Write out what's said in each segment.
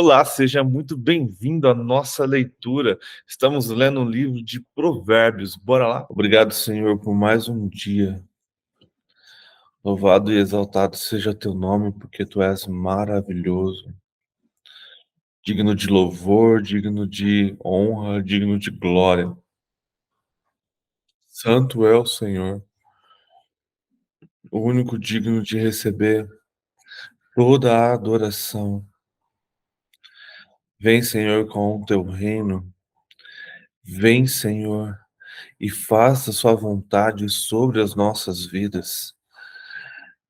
Olá, seja muito bem-vindo à nossa leitura. Estamos lendo um livro de Provérbios. Bora lá? Obrigado, Senhor, por mais um dia. Louvado e exaltado seja teu nome, porque tu és maravilhoso. Digno de louvor, digno de honra, digno de glória. Santo é o Senhor, o único digno de receber toda a adoração. Vem, Senhor, com o teu reino. Vem, Senhor, e faça sua vontade sobre as nossas vidas.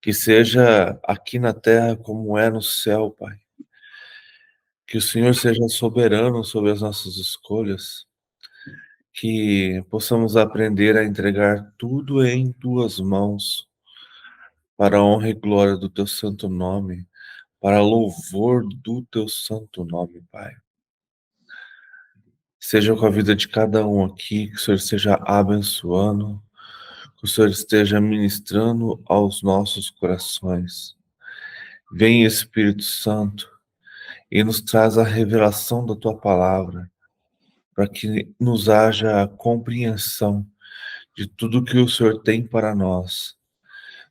Que seja aqui na terra como é no céu, Pai. Que o Senhor seja soberano sobre as nossas escolhas. Que possamos aprender a entregar tudo em tuas mãos, para a honra e glória do teu santo nome, para louvor do teu santo nome, Pai. Seja com a vida de cada um aqui, que o Senhor esteja abençoando, que o Senhor esteja ministrando aos nossos corações. Vem, Espírito Santo, e nos traz a revelação da tua palavra, para que nos haja a compreensão de tudo que o Senhor tem para nós,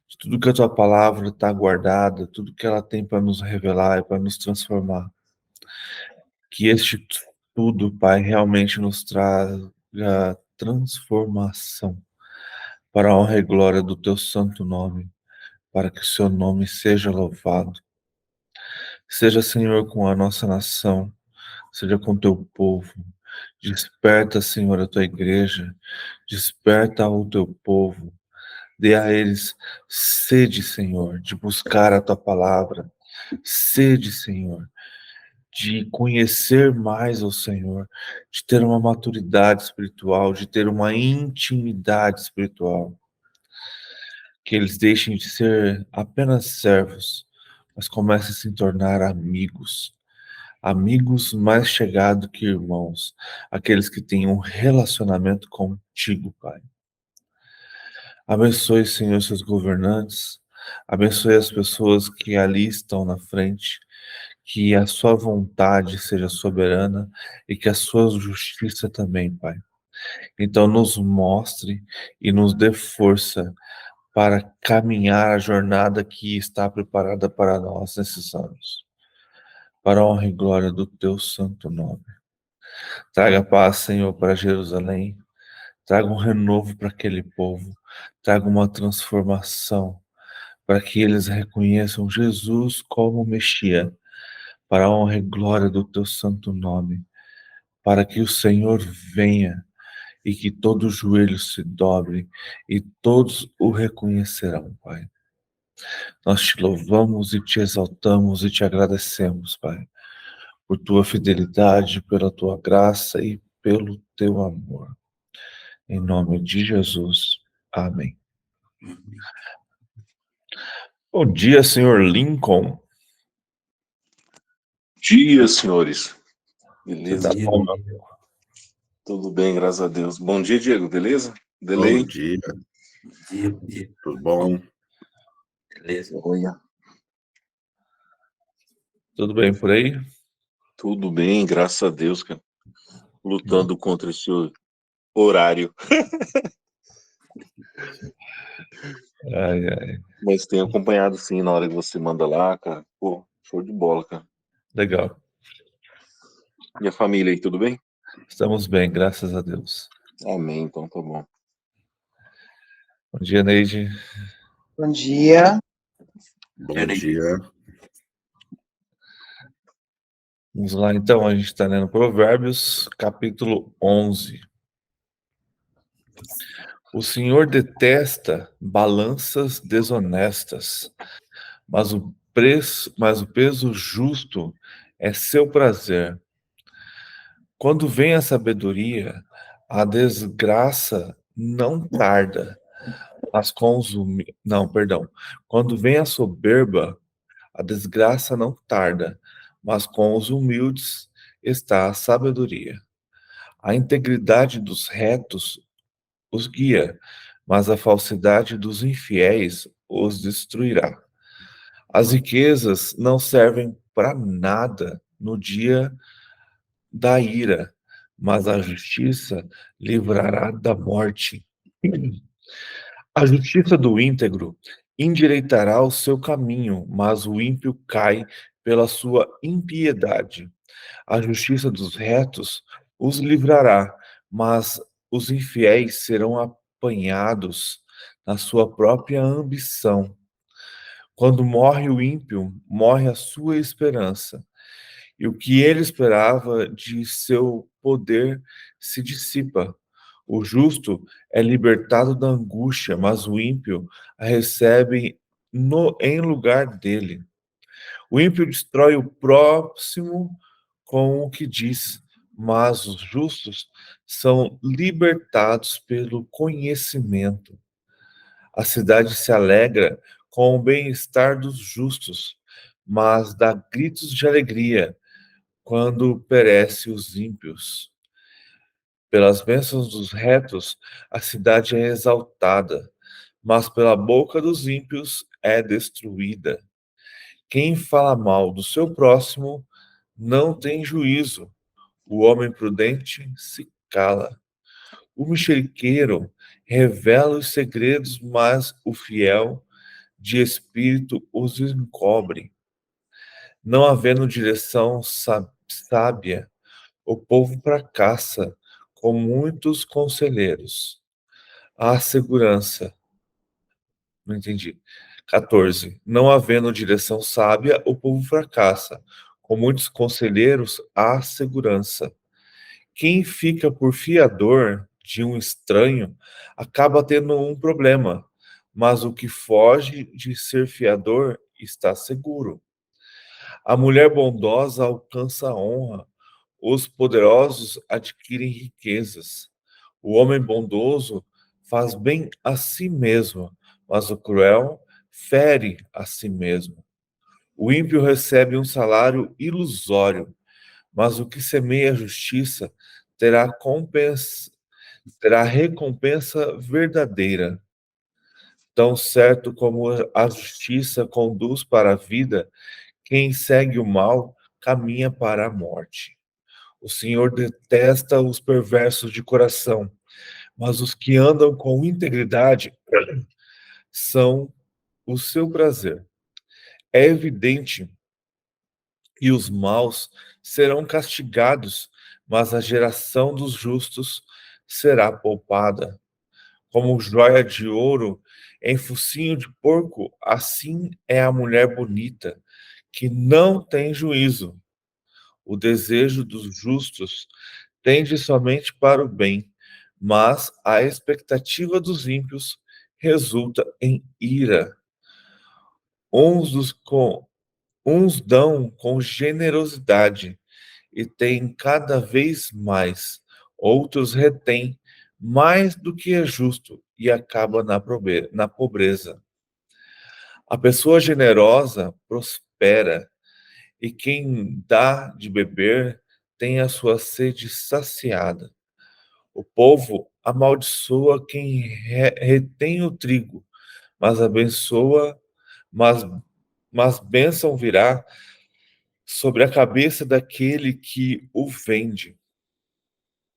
de tudo que a tua palavra está guardada, tudo que ela tem para nos revelar e para nos transformar. Que este tudo, Pai, realmente nos traga transformação para a honra e glória do teu santo nome, para que o seu nome seja louvado. Seja, Senhor, com a nossa nação, seja com o teu povo. Desperta, Senhor, a tua igreja, desperta o teu povo, dê a eles sede, Senhor, de buscar a tua palavra, sede, Senhor, de conhecer mais o Senhor, de ter uma maturidade espiritual, de ter uma intimidade espiritual, que eles deixem de ser apenas servos, mas comecem a se tornar amigos. Amigos mais chegados que irmãos, aqueles que têm um relacionamento contigo, Pai. Abençoe, Senhor, seus governantes, abençoe as pessoas que ali estão na frente, que a sua vontade seja soberana e que a sua justiça também, Pai. Então, nos mostre e nos dê força para caminhar a jornada que está preparada para nós nesses anos, para a honra e glória do teu santo nome. Traga paz, Senhor, para Jerusalém. Traga um renovo para aquele povo. Traga uma transformação para que eles reconheçam Jesus como Messias, para a honra e glória do teu santo nome. Para que o Senhor venha e que todo joelho se dobre e todos o reconhecerão, Pai. Nós te louvamos e te exaltamos e te agradecemos, Pai, por tua fidelidade, pela tua graça e pelo teu amor. Em nome de Jesus. Amém. Bom dia, senhor Lincoln. Dia, senhores. Você tá Beleza? bom, meu amigo? Tudo bem, graças a Deus. Bom dia, Diego, beleza? Bom Delay? dia, Bom dia. tudo bom? Beleza. Olha. Tudo bem por aí? Tudo bem, graças a Deus, cara. Lutando contra esse horário. Ai, ai. Mas tenho acompanhado, sim, na hora que você manda lá, cara. Pô, show de bola, cara. Legal. E a família aí, tudo bem? Estamos bem, graças a Deus. Amém, então tá bom. Bom dia, Neide. Bom dia. Bom Neide. dia. Vamos lá, então. A gente está lendo Provérbios, capítulo 11. O Senhor detesta balanças desonestas, mas o peso justo é seu prazer. Quando vem a sabedoria, a desgraça não tarda, mas Quando vem a soberba, a desgraça não tarda, mas com os humildes está a sabedoria. A integridade dos retos os guia, mas a falsidade dos infiéis os destruirá. As riquezas não servem para nada no dia da ira, mas a justiça livrará da morte. A justiça do íntegro endireitará o seu caminho, mas o ímpio cai pela sua impiedade. A justiça dos retos os livrará, mas os infiéis serão apanhados na sua própria ambição. Quando morre o ímpio, morre a sua esperança, e o que ele esperava de seu poder se dissipa. O justo é libertado da angústia, mas o ímpio a recebe em lugar dele. O ímpio destrói o próximo com o que diz, mas os justos são libertados pelo conhecimento. A cidade se alegra com o bem-estar dos justos, mas dá gritos de alegria quando perece os ímpios. Pelas bênçãos dos retos, a cidade é exaltada, mas pela boca dos ímpios é destruída. Quem fala mal do seu próximo não tem juízo. O homem prudente se cala. O mexeriqueiro revela os segredos, mas o fiel de espírito os encobre. Não havendo direção sábia, o povo fracassa com muitos conselheiros. Há segurança. Não entendi. 14. Não havendo direção sábia, o povo fracassa. Com muitos conselheiros, há segurança. Quem fica por fiador de um estranho acaba tendo um problema, mas o que foge de ser fiador está seguro. A mulher bondosa alcança a honra, os poderosos adquirem riquezas. O homem bondoso faz bem a si mesmo, mas o cruel fere a si mesmo. O ímpio recebe um salário ilusório, mas o que semeia a justiça terá recompensa verdadeira. Tão certo como a justiça conduz para a vida, quem segue o mal caminha para a morte. O Senhor detesta os perversos de coração, mas os que andam com integridade são o seu prazer. É evidente que os maus serão castigados, mas a geração dos justos será poupada. Como joia de ouro em focinho de porco, assim é a mulher bonita, que não tem juízo. O desejo dos justos tende somente para o bem, mas a expectativa dos ímpios resulta em ira. Uns dão com generosidade e têm cada vez mais, outros retêm mais do que é justo e acaba na pobreza. A pessoa generosa prospera, e quem dá de beber tem a sua sede saciada. O povo amaldiçoa quem retém o trigo, mas abençoa, mas, mas bênção virá sobre a cabeça daquele que o vende.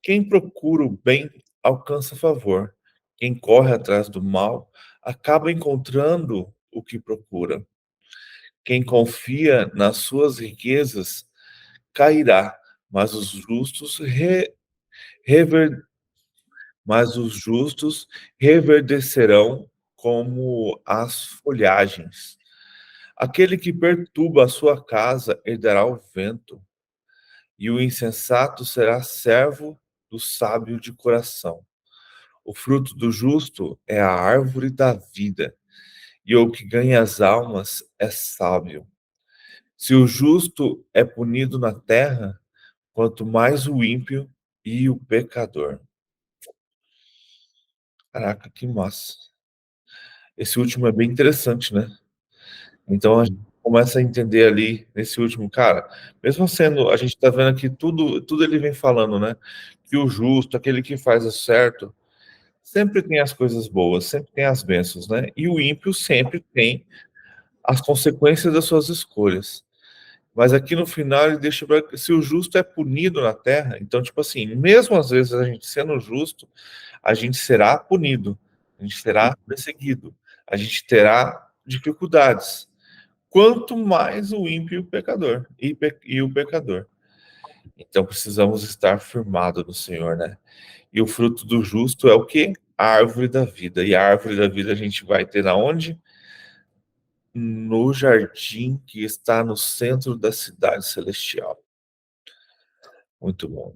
Quem procura o bem alcança favor. Quem corre atrás do mal acaba encontrando o que procura. Quem confia nas suas riquezas cairá, mas rever- os justos reverdecerão como as folhagens. Aquele que perturba a sua casa herdará o vento, e o insensato será servo do sábio de coração. O fruto do justo é a árvore da vida, e o que ganha as almas é sábio. Se o justo é punido na terra, quanto mais o ímpio e o pecador. Caraca, que massa. Esse último é bem interessante, né? Então a gente começa a entender ali, nesse último, cara, mesmo sendo, a gente tá vendo aqui tudo ele vem falando, né? Que o justo, aquele que faz o certo, sempre tem as coisas boas, sempre tem as bênçãos, né? E o ímpio sempre tem as consequências das suas escolhas. Mas aqui no final ele deixa se o justo é punido na terra, então, tipo assim, mesmo às vezes a gente sendo justo, a gente será punido, a gente será perseguido, a gente terá dificuldades. Quanto mais o ímpio e o pecador, e o pecador. Então precisamos estar firmados no Senhor, né? E o fruto do justo é o quê? A árvore da vida. E a árvore da vida a gente vai ter aonde? No jardim que está no centro da cidade celestial. Muito bom.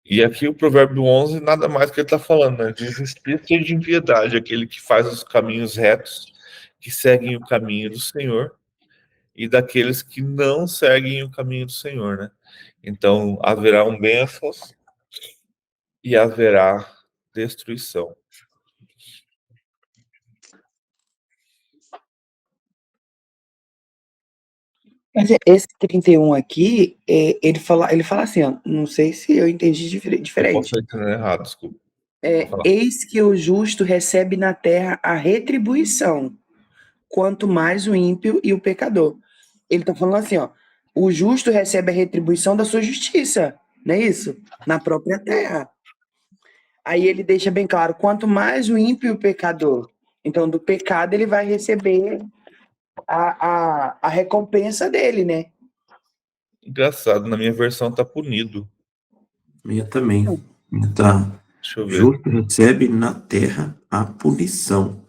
E aqui o provérbio 11, nada mais que ele está falando, né? De justiça e de impiedade, aquele que faz os caminhos retos, que seguem o caminho do Senhor, e daqueles que não seguem o caminho do Senhor, né? Então, haverá um bênçãos e haverá destruição. Mas esse 31 aqui, ele fala assim, ó, não sei se eu entendi Eu diferente. posso estar entendendo errado, desculpa. Eis que o justo recebe na terra a retribuição, quanto mais o ímpio e o pecador. Ele está falando assim, ó, o justo recebe a retribuição da sua justiça, não é isso? Na própria terra. Aí ele deixa bem claro, quanto mais o ímpio e o pecador. Então, do pecado ele vai receber a recompensa dele, né? Engraçado, na minha versão tá punido. Minha também. Minha tá. Deixa eu ver. Justo recebe na terra a punição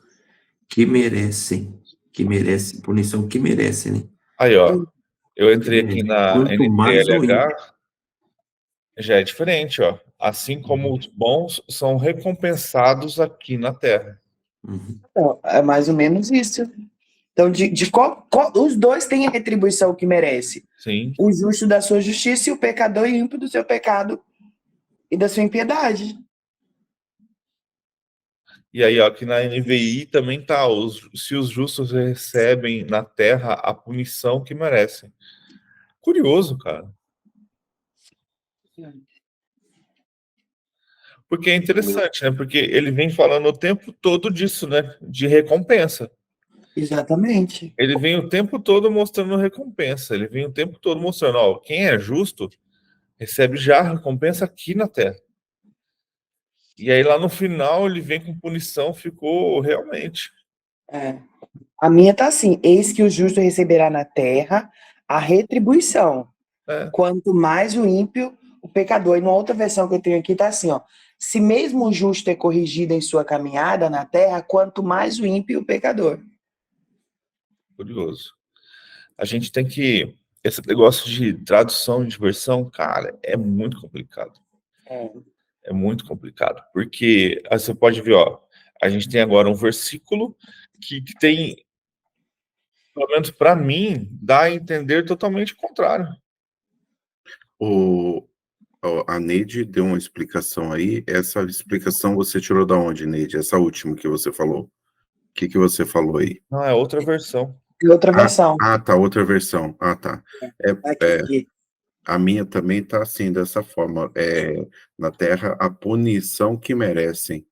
que merecem. Que merece, punição que merece, né? Aí, ó. Eu entrei aqui na Quanto mais o NTLH, já é diferente, ó. Assim como os bons são recompensados aqui na terra. Uhum. Então, é mais ou menos isso. Então, os dois têm a retribuição que merece. Sim. O justo da sua justiça e o pecador e ímpio do seu pecado e da sua impiedade. E aí, ó, aqui na NVI também tá, se os justos recebem na terra a punição que merecem. Curioso, cara. Porque é interessante, né? Porque ele vem falando o tempo todo disso, né? De recompensa. Exatamente. Ele vem o tempo todo mostrando recompensa. Ele vem o tempo todo mostrando, ó, quem é justo recebe já a recompensa aqui na terra. E aí lá no final ele vem com punição, ficou realmente. É. A minha tá assim, eis que o justo receberá na terra a retribuição. É, Quanto mais o ímpio, o pecador. E numa outra versão que eu tenho aqui tá assim, ó. Se mesmo o justo é corrigido em sua caminhada na terra, quanto mais o ímpio, o pecador. curioso. A gente tem que. Esse negócio de tradução de versão, cara, é muito complicado. É. É muito complicado. Porque aí você pode ver, ó, a gente tem agora um versículo que tem, pelo menos para mim, dá a entender totalmente o contrário. A Neide deu uma explicação aí. Essa explicação você tirou da onde, Neide? Essa última que você falou. O que você falou aí? Não, é outra versão. E outra versão. Tá, outra versão. Tá. Aqui. A minha também tá assim, dessa forma. Na terra, a punição que merecem.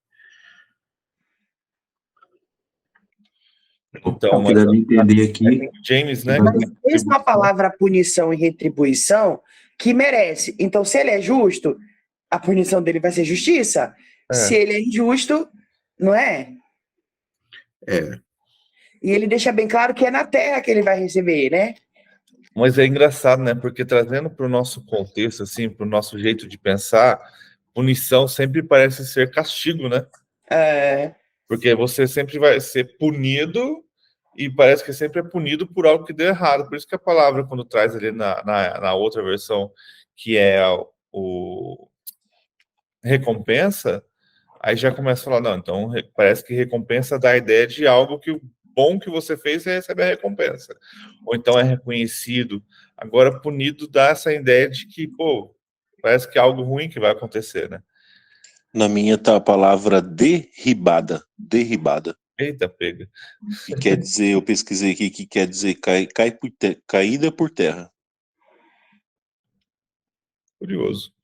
Então, O que dá de entender aqui. James, né? Mas mesmo a palavra punição e retribuição, que merece. Então, se ele é justo, a punição dele vai ser justiça. É. Se ele é injusto, não é? É. E ele deixa bem claro que é na terra que ele vai receber, né? Mas é engraçado, né? Porque trazendo para o nosso contexto, assim, para o nosso jeito de pensar, punição sempre parece ser castigo, né? É, Porque você sempre vai ser punido e parece que sempre é punido por algo que deu errado. Por isso que a palavra, quando traz ali na outra versão, que é o recompensa, aí já começa a falar, não, então parece que recompensa dá a ideia de algo que o bom que você fez, você recebe a recompensa. Ou então é reconhecido. Agora, punido dá essa ideia de que, pô, parece que é algo ruim que vai acontecer, né? Na minha tá a palavra derribada. Derribada. Eita, pega. Que quer dizer, eu pesquisei aqui, que quer dizer caída por terra. Curioso.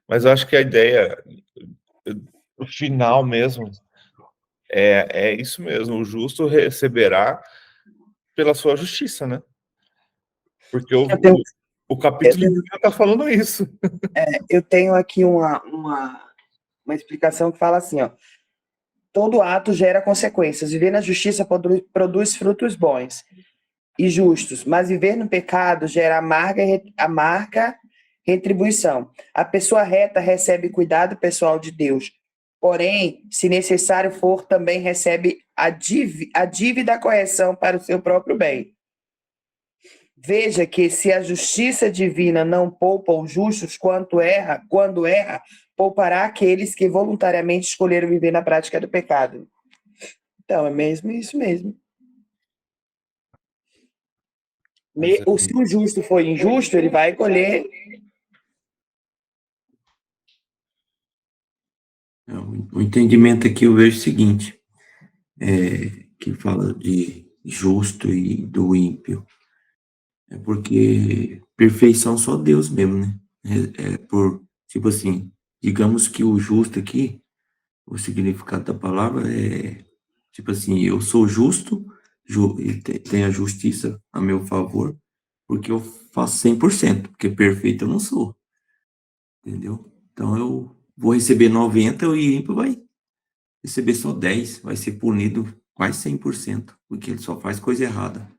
Mas eu acho que a ideia, o final mesmo, É isso mesmo, o justo receberá pela sua justiça, né? Porque Eu tenho, o eu capítulo tenho, inteiro está falando isso. eu tenho aqui uma explicação que fala assim, ó. Todo ato gera consequências. Viver na justiça produz frutos bons e justos, mas viver no pecado gera amarga retribuição. A pessoa reta recebe cuidado pessoal de Deus, porém, se necessário for, também recebe a dívida correção para o seu próprio bem. Veja que se a justiça divina não poupa os justos quando erra, poupará aqueles que voluntariamente escolheram viver na prática do pecado. Então, é mesmo isso mesmo. Mas Se o justo for injusto, ele vai colher. O entendimento aqui eu vejo o seguinte, que fala de justo e do ímpio. É porque perfeição só Deus mesmo, né? Tipo assim, digamos que o justo aqui, o significado da palavra é, tipo assim, eu sou justo, e tem a justiça a meu favor, porque eu faço 100%, porque perfeito eu não sou, entendeu? Então eu vou receber 90 e o ímpio vai receber só 10, vai ser punido quase 100%, porque ele só faz coisa errada.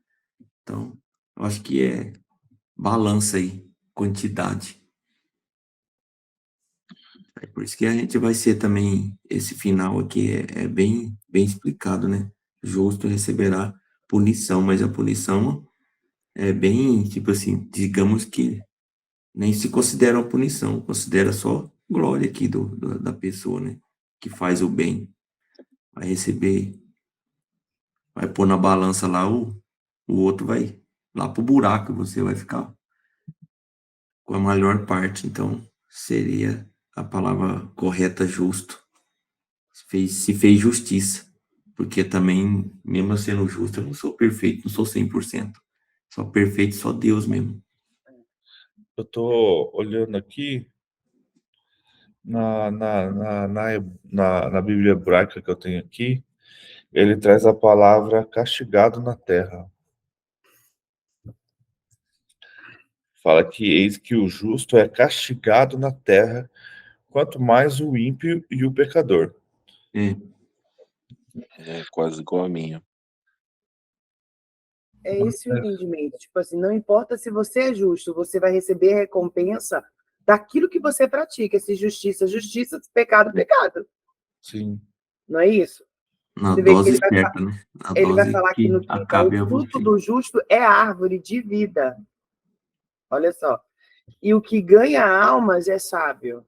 Então, eu acho que é balança aí, quantidade. É por isso que a gente vai ser também, esse final aqui é bem explicado, né? Justo receberá punição, mas a punição é bem, tipo assim, digamos que nem se considera uma punição, considera só glória aqui da pessoa, né? Que faz o bem. Vai receber, vai pôr na balança lá, o outro vai lá pro buraco, você vai ficar com a maior parte. Então, seria a palavra correta, justo. Se fez justiça. Porque também, mesmo sendo justo, eu não sou perfeito, não sou 100%. Só perfeito, só Deus mesmo. eu tô olhando aqui na Bíblia hebraica que eu tenho aqui, ele traz a palavra castigado na terra. Fala que eis que o justo é castigado na terra, quanto mais o ímpio e o pecador. É, É quase igual a minha. É esse o entendimento. Tipo assim, não importa se você é justo, você vai receber a recompensa daquilo que você pratica. Se justiça, justiça, pecado, pecado. Sim. Não é isso? na Você vê que dose certa, né? Na ele vai dose falar aqui que no 30, o acabe a fruto você. do justo é a árvore de vida. Olha só. E o que ganha almas é sábio.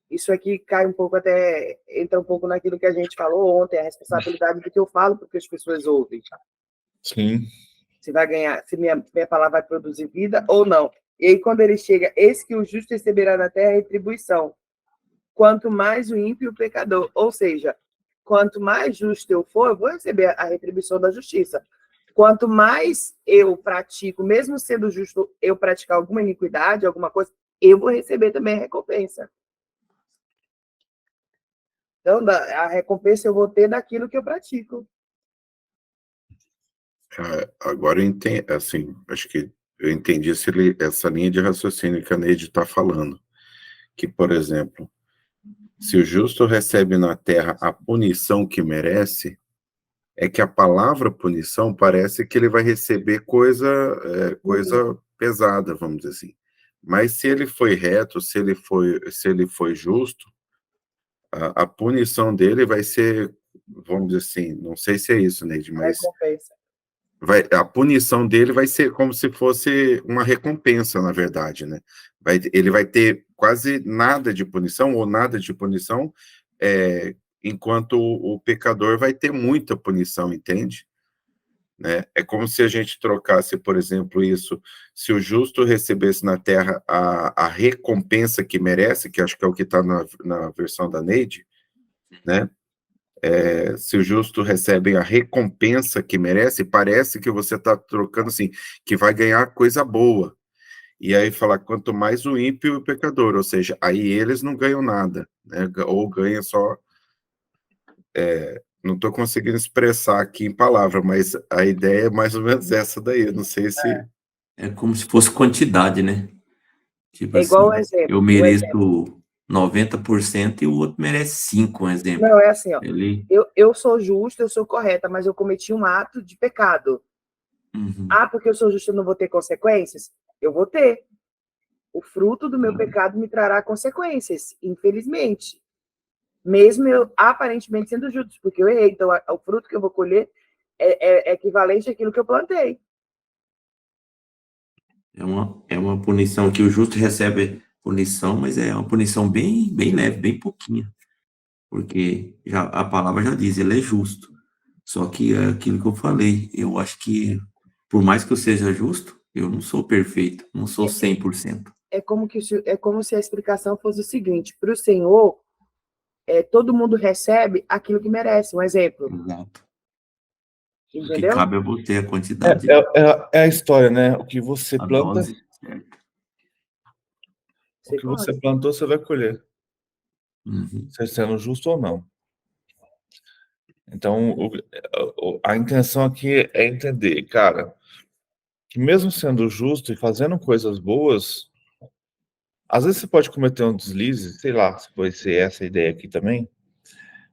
Isso aqui cai um pouco até, entra um pouco naquilo que a gente falou ontem, a responsabilidade do que eu falo, porque as pessoas ouvem. Sim. Se vai ganhar, se minha palavra vai produzir vida ou não. E aí, quando ele chega, esse que o justo receberá na terra retribuição, quanto mais o ímpio e o pecador. Ou seja, quanto mais justo eu for, eu vou receber a retribuição da justiça. Quanto mais eu pratico, mesmo sendo justo, eu praticar alguma iniquidade, alguma coisa, eu vou receber também a recompensa. Então, a recompensa eu vou ter daquilo que eu pratico. Agora eu entendi, assim, acho que eu entendi essa linha de raciocínio que a Neide está falando. Que, por exemplo, se o justo recebe na terra a punição que merece, é que a palavra punição parece que ele vai receber coisa pesada, vamos dizer assim. Mas se ele foi reto, se ele foi justo, a punição dele vai ser, vamos dizer assim, não sei se é isso, Neide, A mas recompensa. a punição dele vai ser como se fosse uma recompensa, na verdade, né? Ele vai ter quase nada de punição ou nada de punição, enquanto o pecador vai ter muita punição, entende? Né? É como se a gente trocasse, por exemplo, isso, se o justo recebesse na terra a recompensa que merece, que acho que é o que está na versão da Neide, né? Se o justo recebe a recompensa que merece, parece que você está trocando assim, que vai ganhar coisa boa. E aí falar quanto mais o ímpio e o pecador, ou seja, aí eles não ganham nada, né? Ou ganham só não estou conseguindo expressar aqui em palavra, mas a ideia é mais ou menos essa daí. Eu não sei se. É como se fosse quantidade, né? Tipo É igual o assim, exemplo. eu mereço 90% e o outro merece 5%, um exemplo. Não, é assim, ó. Ele... Eu sou justa, eu sou correta, mas eu cometi um ato de pecado. Uhum. Ah, porque eu sou justa, eu não vou ter consequências? Eu vou ter. O fruto do meu pecado me trará consequências, infelizmente. Mesmo eu aparentemente sendo justo, porque eu errei. Então, o fruto que eu vou colher é equivalente àquilo que eu plantei. É uma punição que o justo recebe punição, mas é uma punição bem, bem leve, bem pouquinha. Porque já, a palavra já diz, ele é justo. Só que é aquilo que eu falei, eu acho que, por mais que eu seja justo, eu não sou perfeito, não sou 100%. É como se a explicação fosse o seguinte: para o Senhor, todo mundo recebe aquilo que merece. Um exemplo, Exato. O que entendeu? cabe a você a quantidade, É a história, né? O que você a planta, dose, certo? o que você plantou, você vai colher, Uhum. seja sendo justo ou não. Então, a intenção aqui é entender, cara, que mesmo sendo justo e fazendo coisas boas, às vezes você pode cometer um deslize, sei lá, se pode ser essa a ideia aqui também.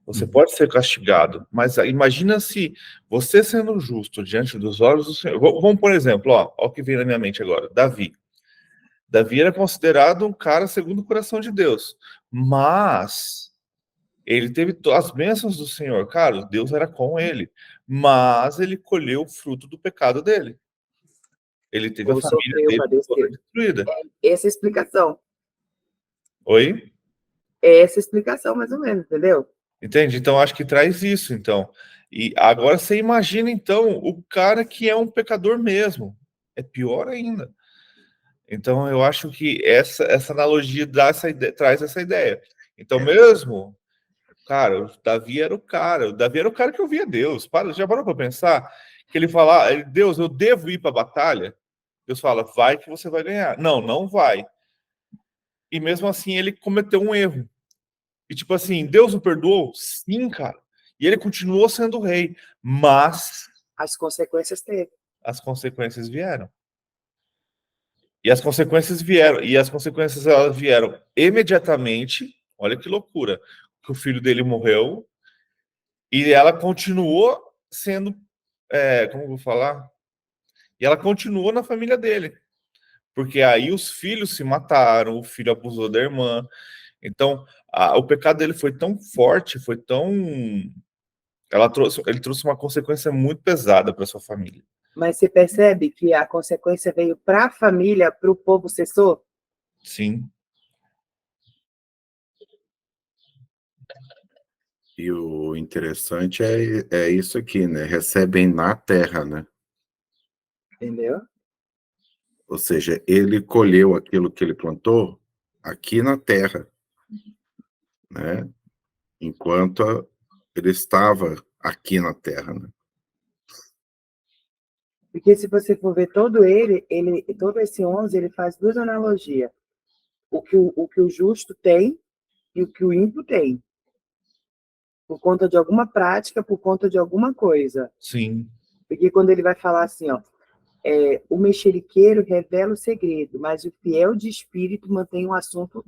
Você pode ser castigado, mas imagina se você sendo justo diante dos olhos do Senhor. Vamos, por exemplo, ó o que vem na minha mente agora, Davi. Davi era considerado um cara segundo o coração de Deus, mas ele teve as bênçãos do Senhor, cara, Deus era com ele, mas ele colheu o fruto do pecado dele. Ele teve a Ou família sofreu, dele toda padeceu. destruída. Essa é a explicação. Oi? É essa a explicação, mais ou menos, entendeu? Entende? Então, acho que traz isso, então. E agora você imagina, então, o cara que é um pecador mesmo. É pior ainda. Então, eu acho que essa analogia traz essa ideia. Então, mesmo, cara, o Davi era o cara. O Davi era o cara que ouvia Deus. Já parou para pensar? Que ele fala, Deus, eu devo ir para a batalha? Deus fala, vai que você vai ganhar. Não, não vai. E mesmo assim, ele cometeu um erro. E tipo assim, Deus o perdoou? Sim, cara. E ele continuou sendo rei, mas As consequências teve. as consequências vieram. E as consequências elas vieram imediatamente. Olha que loucura. Que o filho dele morreu e ela continuou sendo, como eu vou falar? E ela continuou na família dele. Porque aí os filhos se mataram, o filho abusou da irmã. Então, o pecado dele foi tão forte, foi tão ele trouxe uma consequência muito pesada para sua família. Mas você percebe que a consequência veio para a família, para o povo cessou? Sim. E o interessante é isso aqui, né? Recebem na terra, né? Entendeu? Ou seja, ele colheu aquilo que ele plantou aqui na terra, né? Enquanto ele estava aqui na terra, né? Porque se você for ver todo esse 11, ele faz duas analogias. O que o justo tem e o que o ímpio tem. Por conta de alguma prática, por conta de alguma coisa. Sim. Porque quando ele vai falar assim, ó, o mexeriqueiro revela o segredo, mas o fiel de espírito mantém o assunto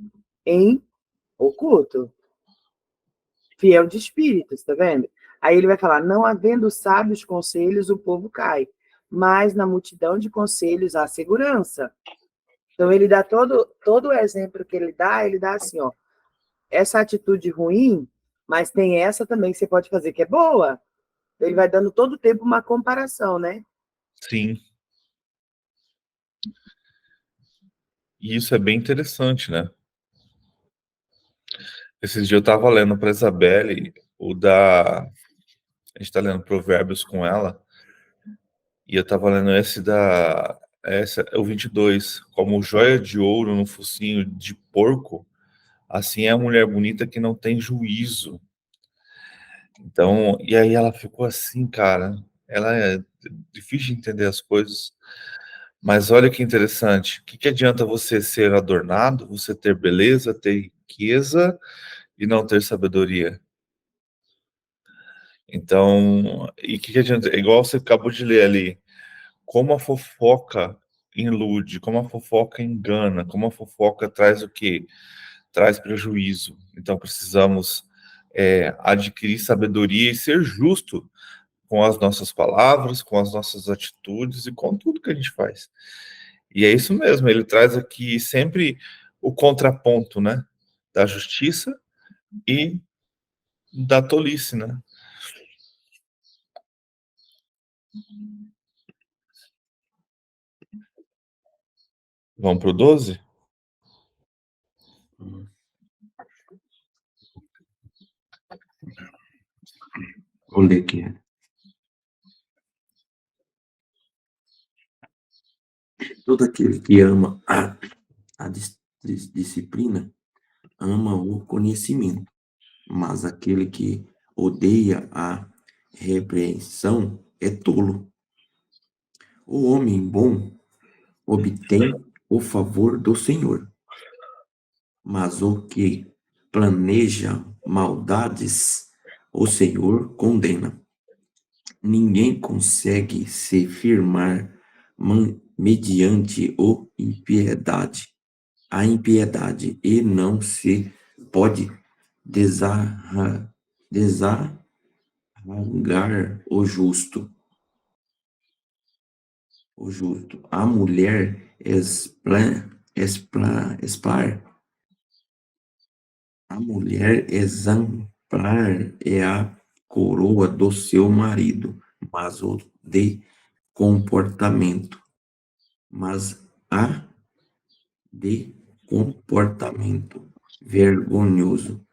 em oculto. Fiel de espírito, tá vendo? Aí ele vai falar, não havendo sábios conselhos, o povo cai, mas na multidão de conselhos há segurança. Então ele dá todo o exemplo que ele dá assim, ó, essa atitude ruim, mas tem essa também que você pode fazer que é boa. Ele vai dando todo o tempo uma comparação, né? Sim. E isso é bem interessante, né? Esses dias eu estava lendo para a Isabelle a gente está lendo Provérbios com ela, e eu estava lendo o 22, como joia de ouro no focinho de porco, assim é a mulher bonita que não tem juízo. Então, e aí ela ficou assim, cara, ela é difícil de entender as coisas, mas olha que interessante, o que adianta você ser adornado, você ter beleza, ter riqueza e não ter sabedoria? Então, e o que adianta? Igual você acabou de ler ali, como a fofoca ilude, como a fofoca engana, como a fofoca traz o quê? Traz prejuízo. Então, precisamos adquirir sabedoria e ser justo com as nossas palavras, com as nossas atitudes e com tudo que a gente faz. E é isso mesmo, ele traz aqui sempre o contraponto, né? Da justiça e da tolice, né? Vamos para o 12? Vou ler aqui. Todo aquele que ama a disciplina ama o conhecimento, mas aquele que odeia a repreensão é tolo. O homem bom obtém o favor do Senhor, mas o que planeja maldades, o Senhor condena. Ninguém consegue se firmar mediante a impiedade, e não se pode desarraigar o justo. A mulher exemplar é a coroa do seu marido, mas o de comportamento, mas a de comportamento vergonhoso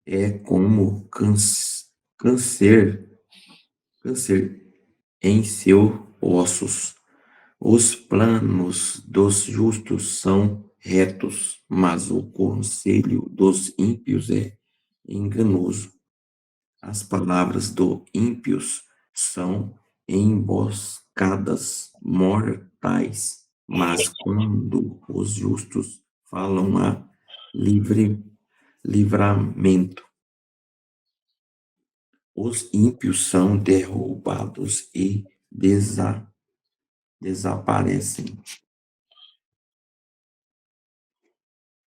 é como câncer em seus ossos. Os planos dos justos são retos, mas o conselho dos ímpios é enganoso. As palavras dos ímpios são emboscadas mortais, mas quando os justos falam a livramento, os ímpios são derrubados e desaparecem.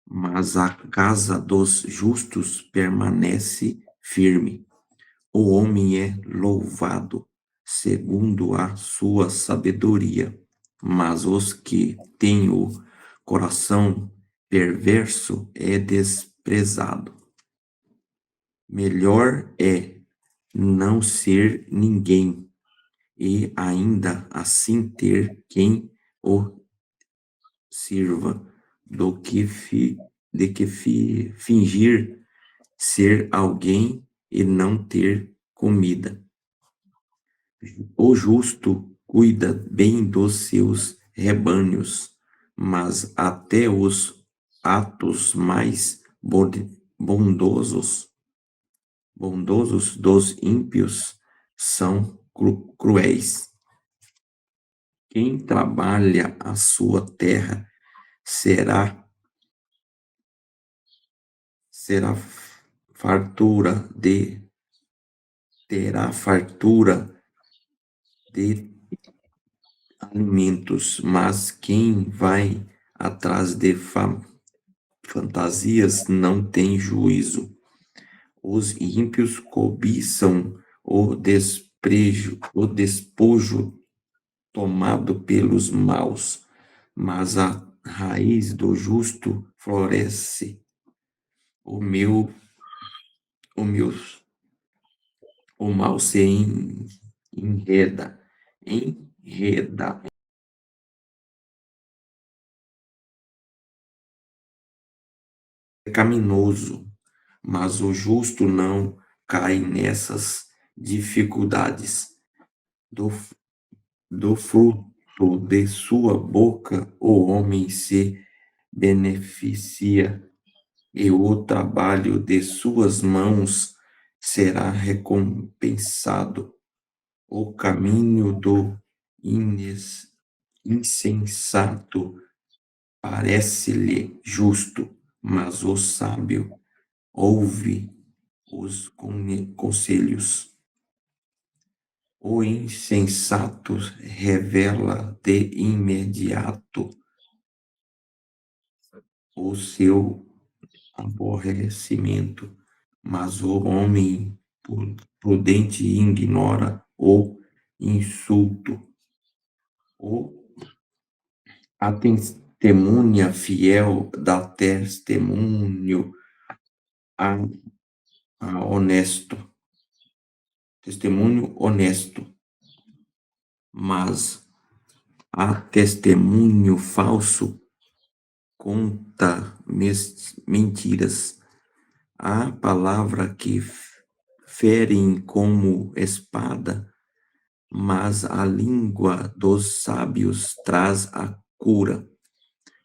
Mas a casa dos justos permanece firme. O homem é louvado segundo a sua sabedoria, mas os que têm o coração perverso é desprezado. Melhor é não ser ninguém e ainda assim ter quem o sirva do que fingir ser alguém e não ter comida. O justo cuida bem dos seus rebanhos, mas até os atos mais bondosos dos ímpios são cruéis. Quem trabalha a sua terra terá fartura de alimentos, mas quem vai atrás de fantasias não tem juízo. Os ímpios cobiçam o despojo tomado pelos maus, mas a raiz do justo floresce. O mal se enreda. Pecaminoso, mas o justo não cai nessas dificuldades. Do fruto de sua boca o homem se beneficia, e o trabalho de suas mãos será recompensado. O caminho do insensato parece-lhe justo, mas o sábio ouve os conselhos. O insensato revela de imediato o seu aborrecimento, mas o homem prudente ignora o insulto. A testemunha fiel dá testemunho a honesto. Testemunho honesto, mas a testemunho falso conta mentiras. A palavra que ferem como espada, mas a língua dos sábios traz a cura.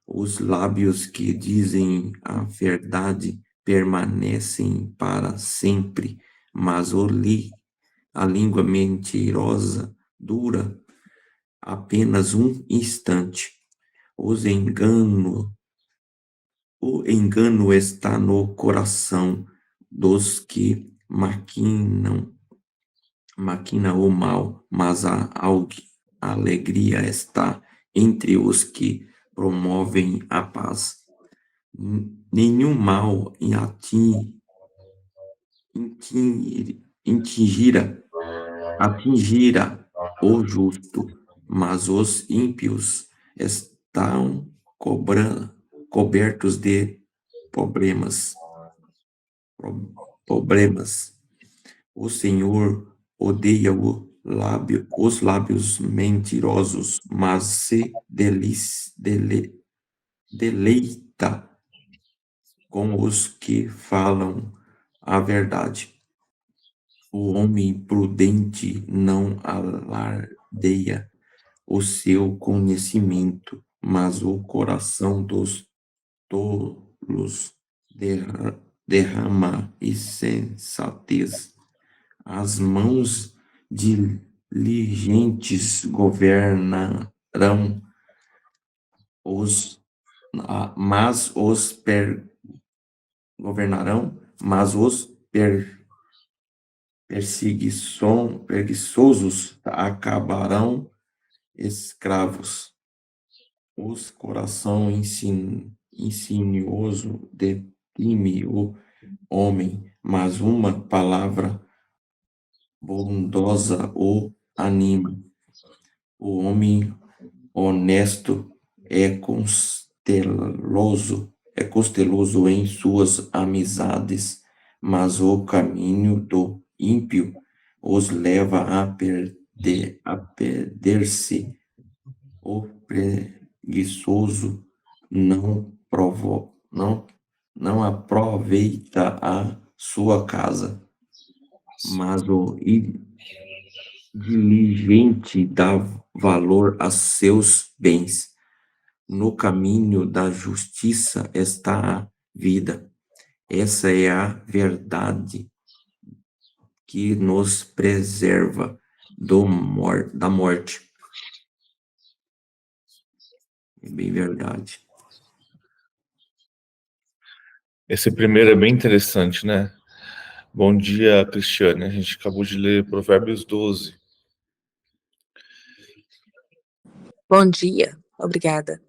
Os lábios que dizem a verdade permanecem para sempre, mas a língua mentirosa dura apenas um instante. O engano está no coração dos que maquinam o mal, mas a alegria está entre os que promovem a paz. Nenhum mal atingirá o justo, mas os ímpios estão cobertos de problemas. O Senhor odeia os lábios mentirosos, mas se deleita com os que falam a verdade. O homem prudente não alardeia o seu conhecimento, mas o coração dos tolos derrama insensatez. As mãos diligentes governarão, mas os preguiçosos acabarão escravos. Os coração insidioso deprime o homem, mas uma palavra bondosa o anima. O homem honesto é consteloso em suas amizades, mas o caminho do ímpio os leva a perder-se. O preguiçoso não aproveita a sua casa, mas o diligente dá valor a seus bens. No caminho da justiça está a vida. Essa é a verdade que nos preserva da morte. É bem verdade. Esse primeiro é bem interessante, né? Bom dia, Cristiane. A gente acabou de ler Provérbios 12. Bom dia, obrigada.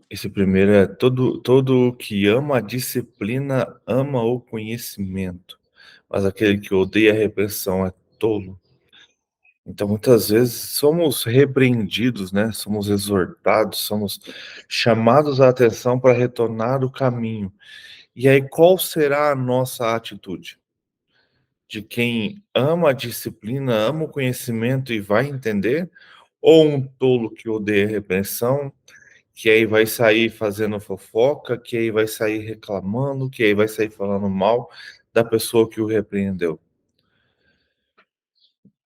Esse primeiro é todo que ama a disciplina ama o conhecimento, mas aquele que odeia a repressão é tolo. Então, muitas vezes, somos repreendidos, né? Somos exortados, somos chamados a atenção para retornar o caminho. E aí, qual será a nossa atitude? De quem ama a disciplina, ama o conhecimento e vai entender? Ou um tolo que odeia a repreensão, que aí vai sair fazendo fofoca, que aí vai sair reclamando, que aí vai sair falando mal da pessoa que o repreendeu?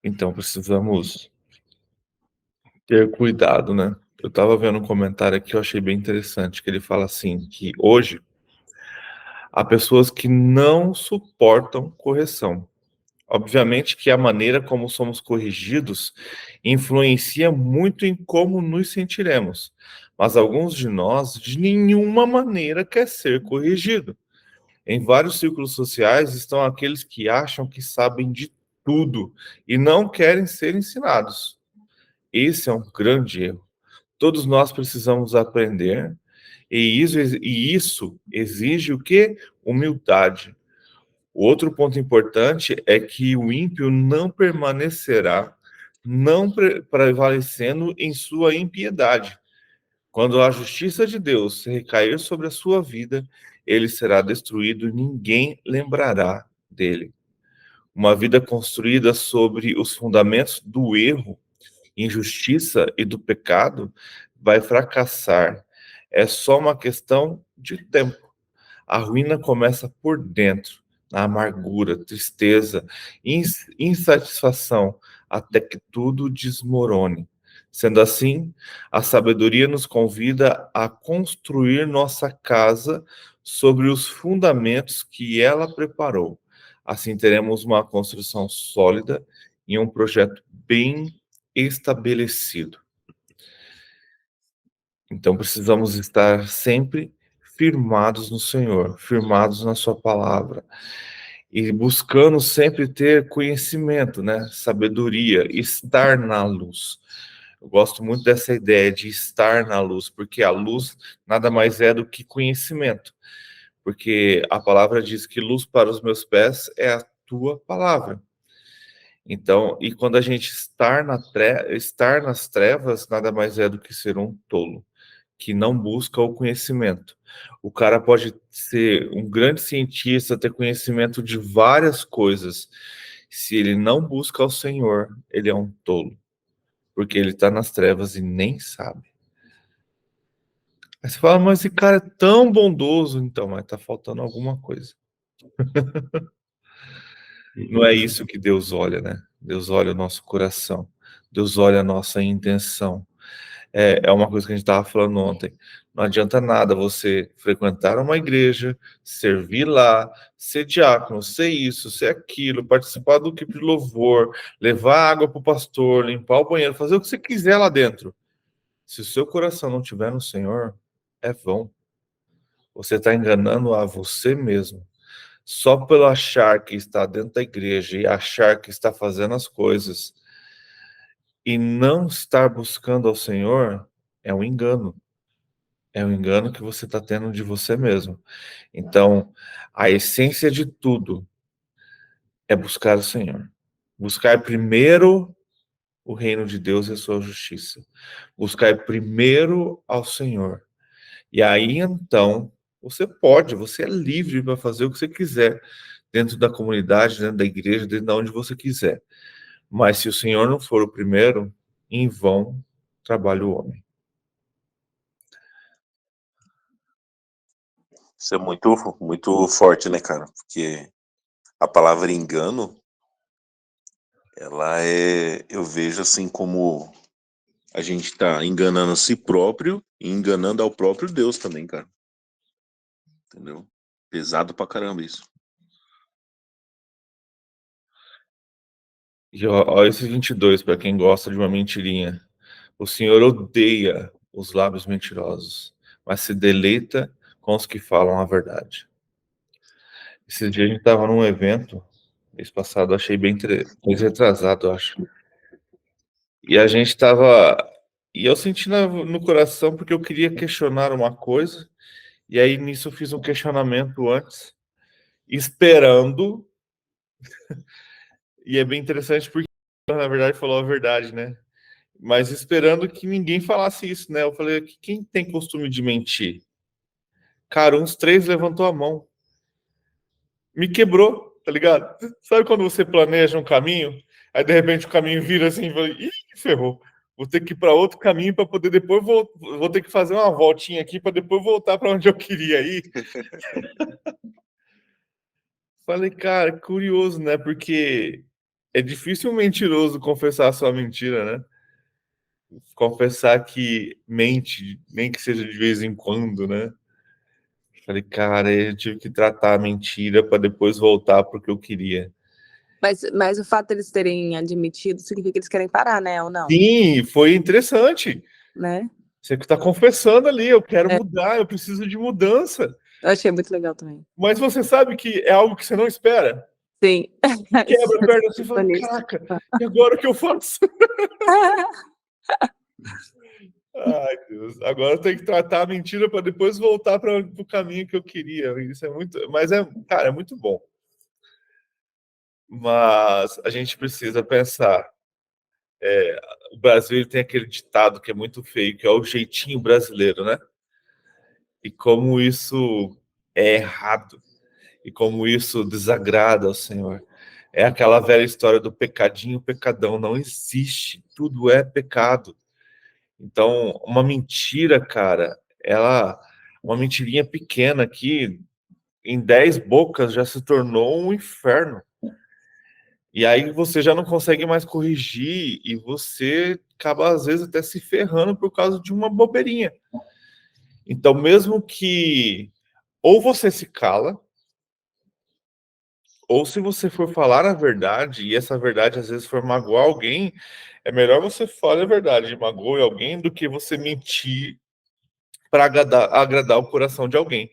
Então, precisamos ter cuidado, né? Eu estava vendo um comentário aqui, eu achei bem interessante, que ele fala assim, que hoje há pessoas que não suportam correção. Obviamente que a maneira como somos corrigidos influencia muito em como nos sentiremos, mas alguns de nós de nenhuma maneira quer ser corrigido. Em vários círculos sociais estão aqueles que acham que sabem de tudo e não querem ser ensinados. Esse é um grande erro. Todos nós precisamos aprender, e isso exige o quê? Humildade. O outro ponto importante é que o ímpio não permanecerá, não prevalecendo em sua impiedade. Quando a justiça de Deus recair sobre a sua vida, ele será destruído e ninguém lembrará dele. Uma vida construída sobre os fundamentos do erro, injustiça e do pecado vai fracassar. É só uma questão de tempo. A ruína começa por dentro, na amargura, tristeza, insatisfação, até que tudo desmorone. Sendo assim, a sabedoria nos convida a construir nossa casa sobre os fundamentos que ela preparou. Assim teremos uma construção sólida e um projeto bem estabelecido. Então precisamos estar sempre firmados no Senhor, firmados na sua palavra e buscando sempre ter conhecimento, né? Sabedoria, estar na luz. Eu gosto muito dessa ideia de estar na luz, porque a luz nada mais é do que conhecimento. Porque a palavra diz que luz para os meus pés é a tua palavra. Então, e quando a gente estar nas trevas, nada mais é do que ser um tolo, que não busca o conhecimento. O cara pode ser um grande cientista, ter conhecimento de várias coisas. Se ele não busca o Senhor, ele é um tolo, porque ele está nas trevas e nem sabe. Aí você fala, mas esse cara é tão bondoso, então, mas está faltando alguma coisa. Não é isso que Deus olha, né? Deus olha o nosso coração. Deus olha a nossa intenção. É uma coisa que a gente estava falando ontem. Não adianta nada você frequentar uma igreja, servir lá, ser diácono, ser isso, ser aquilo, participar do equipe de louvor, levar água para o pastor, limpar o banheiro, fazer o que você quiser lá dentro. Se o seu coração não estiver no Senhor, é vão. Você está enganando a você mesmo. Só pelo achar que está dentro da igreja e achar que está fazendo as coisas e não estar buscando ao Senhor, é um engano. É um engano que você está tendo de você mesmo. Então, a essência de tudo é buscar o Senhor. Buscar primeiro o reino de Deus e a sua justiça. Buscar primeiro ao Senhor. E aí, então, você é livre para fazer o que você quiser dentro da comunidade, dentro da igreja, dentro de onde você quiser. Mas se o Senhor não for o primeiro, em vão trabalha o homem. Isso é muito, muito forte, né, cara? Porque a palavra engano, eu vejo assim como a gente tá enganando a si próprio e enganando ao próprio Deus também, cara. Entendeu? Pesado pra caramba isso. E ó esse 22, para quem gosta de uma mentirinha. O Senhor odeia os lábios mentirosos, mas se deleita com os que falam a verdade. Esse dia a gente estava num evento, mês passado, achei bem retrasado, eu acho. E a gente estava... E eu senti no coração porque eu queria questionar uma coisa, e aí nisso eu fiz um questionamento antes, esperando... E é bem interessante porque, na verdade, falou a verdade, né? Mas esperando que ninguém falasse isso, né? Eu falei, quem tem costume de mentir? Cara, uns 3 levantou a mão. Me quebrou, tá ligado? Sabe quando você planeja um caminho, aí de repente o caminho vira assim, ih, ferrou. Vou ter que ir para outro caminho para poder depois vou ter que fazer uma voltinha aqui para depois voltar para onde eu queria ir. Falei, cara, curioso, né? Porque é difícil um mentiroso confessar a sua mentira, né? Confessar que mente, nem que seja de vez em quando, né? Falei, cara, eu tive que tratar a mentira para depois voltar para o que eu queria. Mas o fato deles terem admitido significa que eles querem parar, né? Ou não? Sim, foi interessante. Né? Você que está confessando ali, eu quero mudar, eu preciso de mudança. Eu achei muito legal também. Mas você sabe que é algo que você não espera. Sim. Quebra a perna assim e fala, Nisso. caraca, e agora o que eu faço? Ai, Deus. Agora eu tenho que tratar a mentira para depois voltar para o caminho que eu queria. Isso é muito. Mas cara, é muito bom. Mas a gente precisa pensar. O Brasil ele tem aquele ditado que é muito feio, que é o jeitinho brasileiro, né? E como isso é errado. E como isso desagrada ao Senhor. É aquela velha história do pecadinho, pecadão. Não existe. Tudo é pecado. Então, uma mentira, cara, uma mentirinha pequena aqui, em 10 bocas já se tornou um inferno. E aí você já não consegue mais corrigir e você acaba, às vezes, até se ferrando por causa de uma bobeirinha. Então, mesmo que ou você se cala, ou se você for falar a verdade, e essa verdade às vezes for magoar alguém, é melhor você falar a verdade e magoe alguém do que você mentir para agradar o coração de alguém.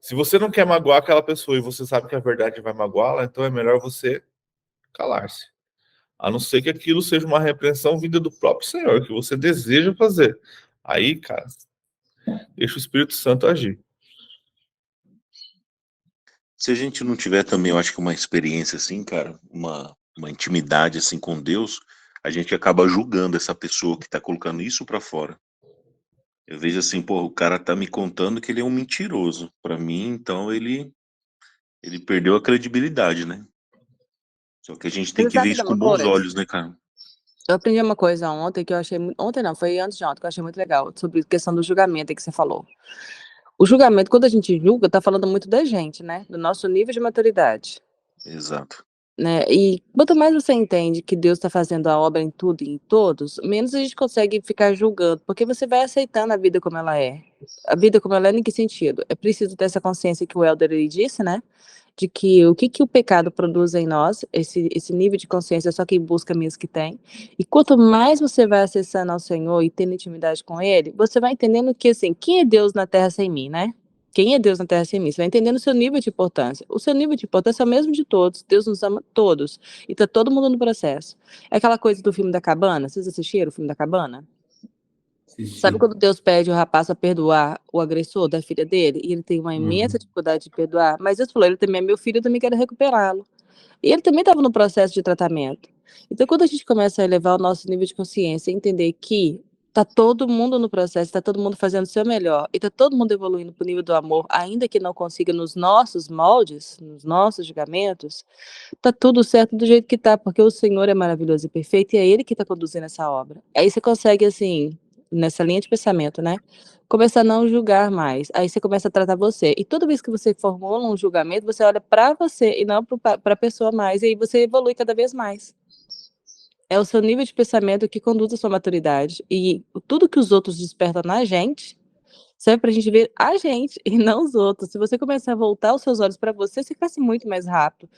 Se você não quer magoar aquela pessoa e você sabe que a verdade vai magoá-la, então é melhor você calar-se. A não ser que aquilo seja uma repreensão vinda do próprio Senhor, que você deseja fazer. Aí, cara, deixa o Espírito Santo agir. Se a gente não tiver também, eu acho que uma experiência assim, cara, uma intimidade assim com Deus, a gente acaba julgando essa pessoa que tá colocando isso pra fora. Eu vejo assim, pô, o cara tá me contando que ele é um mentiroso. Pra mim, então ele perdeu a credibilidade, né? Só que a gente tem Você que ver sabe de isso com uma bons coisa? olhos, né, cara? Eu aprendi uma coisa ontem que eu achei ontem não, foi antes de ontem, que eu achei muito legal, sobre a questão do julgamento aí que você falou. O julgamento, quando a gente julga, tá falando muito da gente, né? Do nosso nível de maturidade. Exato. Né? E quanto mais você entende que Deus está fazendo a obra em tudo e em todos, menos a gente consegue ficar julgando, porque você vai aceitando a vida como ela é. A vida como ela é, em que sentido? É preciso ter essa consciência que o Elder ele disse, né? De que o que o pecado produz em nós, esse nível de consciência, só quem busca mesmo que tem. E quanto mais você vai acessando ao Senhor e tendo intimidade com Ele, você vai entendendo que, assim, quem é Deus na terra sem mim, né? Quem é Deus na terra sem mim? Você vai entendendo o seu nível de importância. O seu nível de importância é o mesmo de todos. Deus nos ama todos. E tá todo mundo no processo. É aquela coisa do filme da cabana. Vocês assistiram o filme da cabana? Sabe Assisti. quando Deus pede o rapaz a perdoar o agressor da filha dele? E ele tem uma imensa dificuldade de perdoar. Mas Deus falou, ele também é meu filho, eu também quero recuperá-lo. E ele também estava no processo de tratamento. Então, quando a gente começa a elevar o nosso nível de consciência e entender que tá todo mundo no processo, tá todo mundo fazendo o seu melhor e tá todo mundo evoluindo para o nível do amor, ainda que não consiga nos nossos moldes, nos nossos julgamentos, tá tudo certo do jeito que tá, porque o Senhor é maravilhoso e perfeito e é Ele que tá conduzindo essa obra. Aí você consegue, assim, nessa linha de pensamento, né? Começar a não julgar mais. Aí você começa a tratar você. E toda vez que você formula um julgamento, você olha para você e não para a pessoa mais. E aí você evolui cada vez mais. É o seu nível de pensamento que conduz a sua maturidade. E tudo que os outros despertam na gente serve para a gente ver a gente e não os outros. Se você começar a voltar os seus olhos para você, você cresce muito mais rápido,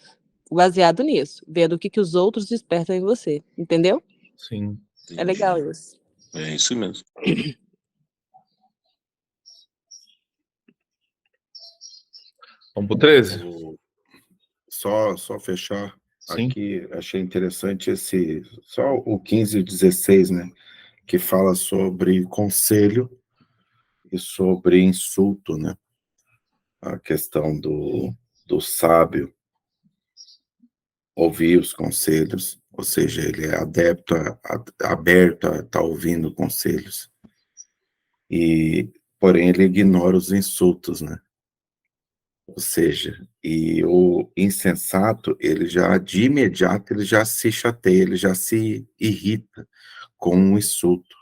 baseado nisso, vendo o que os outros despertam em você. Entendeu? Sim. É legal Entendi. isso. É isso mesmo. Vamos pro 13? Só fechar Sim. aqui, achei interessante só o 15 e 16, né? Que fala sobre conselho e sobre insulto, né? A questão do sábio ouvir os conselhos, ou seja, ele é adepto, aberto a estar ouvindo conselhos. Porém, ele ignora os insultos, né? Ou seja, e o insensato, ele já, de imediato, ele já se chateia, ele já se irrita com um insulto,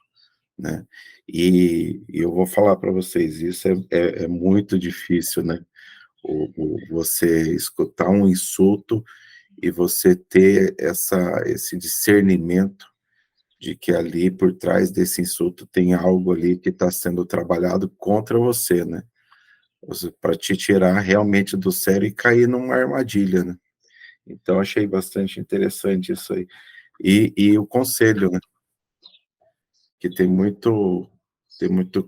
né? E eu vou falar para vocês, isso é muito difícil, né? Você escutar um insulto e você ter esse discernimento de que ali, por trás desse insulto, tem algo ali que está sendo trabalhado contra você, né? Para te tirar realmente do sério e cair numa armadilha, né? Então, achei bastante interessante isso aí. E o conselho, né? Que tem muito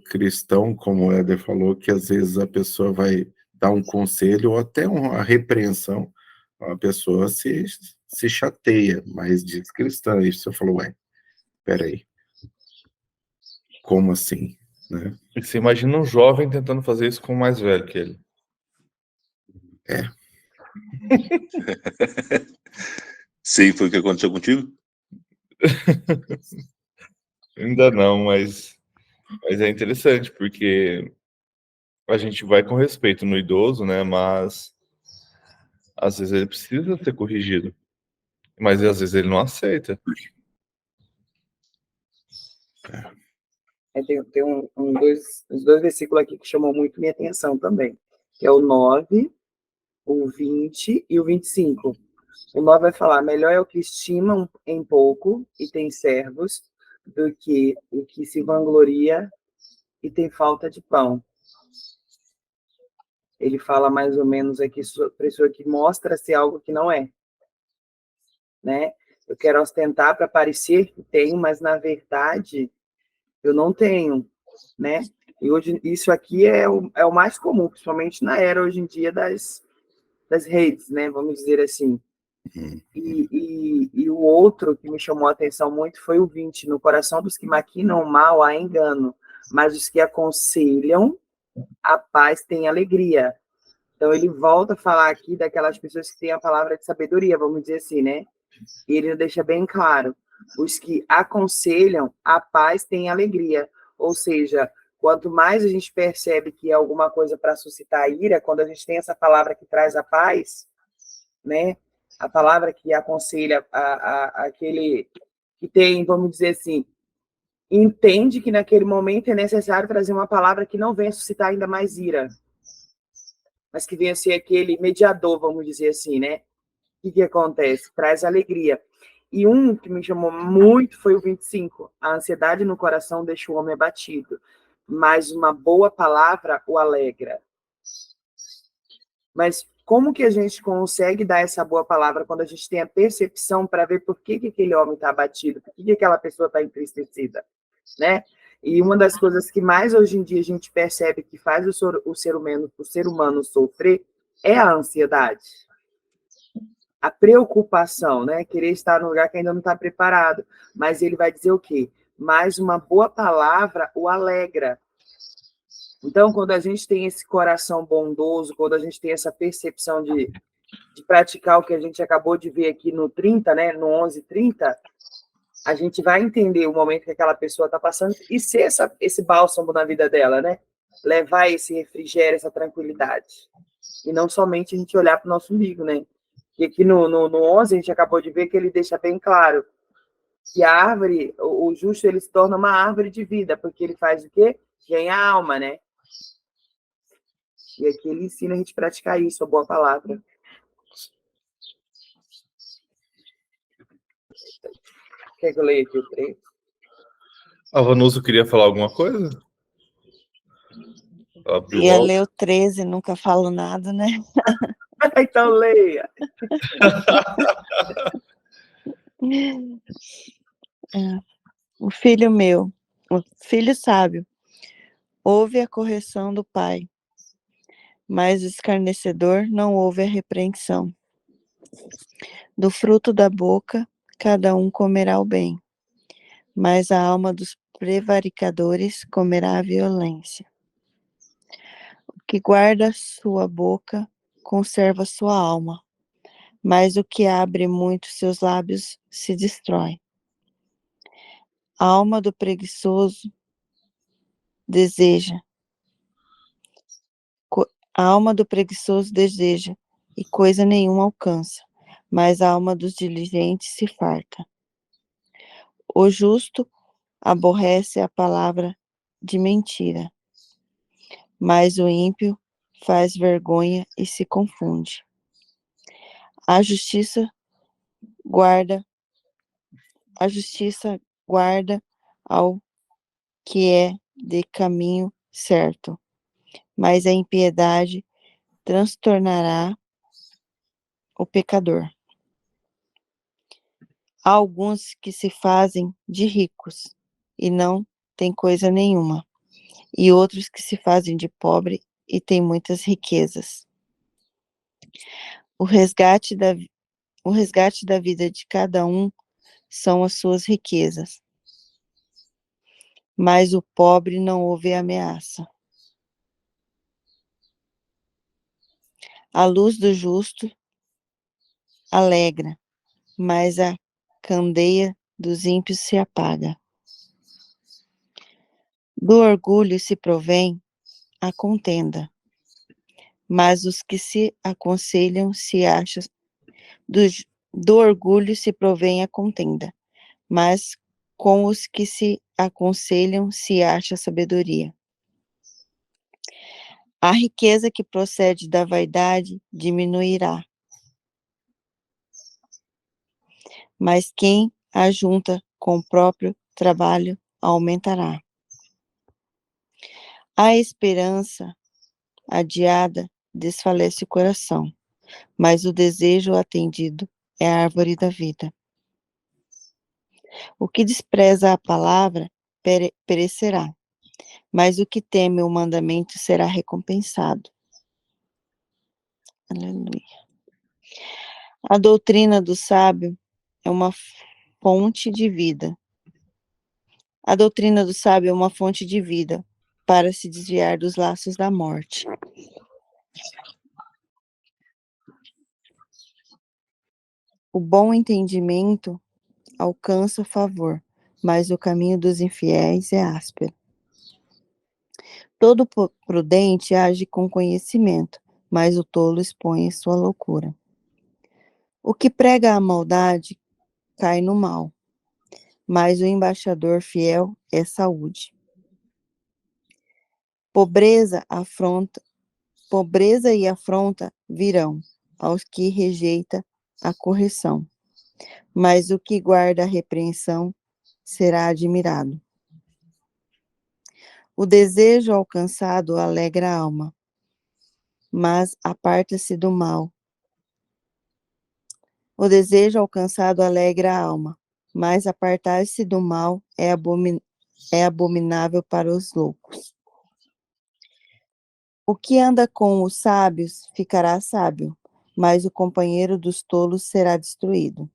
cristão, como o Éder falou, que às vezes a pessoa vai dar um conselho ou até uma repreensão, a pessoa se chateia, mas diz cristã. Aí você falou, ué, peraí, como assim? Né? E você imagina um jovem tentando fazer isso com o mais velho que ele. Sei, foi o que aconteceu contigo? Ainda não, mas é interessante, porque a gente vai com respeito no idoso, né? Mas às vezes ele precisa ser corrigido. Mas às vezes ele não aceita. Tem os dois versículos aqui que chamam muito minha atenção também, que é o 9, o 20 e o 25. O 9 vai falar, melhor é o que estima em pouco e tem servos, do que o que se vangloria e tem falta de pão. Ele fala mais ou menos aqui sobre pessoa que mostra ser algo que não é, né? Eu quero ostentar para parecer que tenho, mas na verdade eu não tenho, né? E hoje isso aqui é o mais comum, principalmente na era hoje em dia das redes, né? Vamos dizer assim. E o outro que me chamou a atenção muito foi o 20. No coração dos que maquinam o mal há engano, mas os que aconselham a paz têm alegria. Então ele volta a falar aqui daquelas pessoas que têm a palavra de sabedoria, vamos dizer assim, né? E ele deixa bem claro, os que aconselham a paz têm alegria. Ou seja, quanto mais a gente percebe que é alguma coisa para suscitar ira, quando a gente tem essa palavra que traz a paz, né? A palavra que aconselha aquele que tem, vamos dizer assim, entende que naquele momento é necessário trazer uma palavra que não venha suscitar ainda mais ira, mas que venha ser aquele mediador, vamos dizer assim, né? O que acontece? Traz alegria. E um que me chamou muito foi o 25. A ansiedade no coração deixa o homem abatido, mas uma boa palavra o alegra. Mas como que a gente consegue dar essa boa palavra quando a gente tem a percepção para ver por que aquele homem está abatido, por que aquela pessoa está entristecida, né? E uma das coisas que mais hoje em dia a gente percebe que faz o ser humano sofrer é a ansiedade. A preocupação, né? Querer estar no lugar que ainda não está preparado. Mas ele vai dizer o quê? Mas uma boa palavra o alegra. Então, quando a gente tem esse coração bondoso, quando a gente tem essa percepção de praticar o que a gente acabou de ver aqui no 30, né? No 11:30, a gente vai entender o momento que aquela pessoa está passando e ser esse bálsamo na vida dela, né? Levar esse refrigério, essa tranquilidade. E não somente a gente olhar para o nosso umbigo, né? E aqui no 11 a gente acabou de ver que ele deixa bem claro que a árvore, o justo, ele se torna uma árvore de vida, porque ele faz o quê? Ganha alma, né? E aqui ele ensina a gente a praticar isso, a boa palavra. Quer que eu leia aqui o 3? A Vanusa queria falar alguma coisa? Ia ler o 13, nunca falo nada, né? Então leia. O filho meu, o filho sábio, ouve a correção do pai, mas o escarnecedor não ouve a repreensão. Do fruto da boca, cada um comerá o bem, mas a alma dos prevaricadores comerá a violência. O que guarda sua boca conserva sua alma, mas o que abre muito seus lábios se destrói. A alma do preguiçoso deseja, e coisa nenhuma alcança, mas a alma dos diligentes se farta. O justo aborrece a palavra de mentira, mas o ímpio faz vergonha e se confunde. A justiça guarda ao que é de caminho certo, mas a impiedade transtornará o pecador. Há alguns que se fazem de ricos e não têm coisa nenhuma, e outros que se fazem de pobre e têm muitas riquezas. O resgate da vida de cada um são as suas riquezas. Mas o pobre não ouve ameaça. A luz do justo alegra, mas a candeia dos ímpios se apaga. Do orgulho se provém a contenda, mas os que se aconselham se acham. Do orgulho se provém a contenda, mas com os que se aconselham se acha sabedoria. A riqueza que procede da vaidade diminuirá, mas quem a junta com o próprio trabalho aumentará. A esperança adiada desfalece o coração, mas o desejo atendido é a árvore da vida. O que despreza a palavra perecerá, mas o que teme o mandamento será recompensado. Aleluia. A doutrina do sábio é uma fonte de vida. A doutrina do sábio é uma fonte de vida para se desviar dos laços da morte. O bom entendimento alcança o favor, mas o caminho dos infiéis é áspero. Todo prudente age com conhecimento, mas o tolo expõe sua loucura. O que prega a maldade cai no mal, mas o embaixador fiel é saúde. Pobreza e afronta virão aos que rejeita a correção, mas o que guarda a repreensão será admirado. O desejo alcançado alegra a alma, mas aparta-se do mal. O desejo alcançado alegra a alma, mas apartar-se do mal é abominável para os loucos. O que anda com os sábios ficará sábio, mas o companheiro dos tolos será destruído.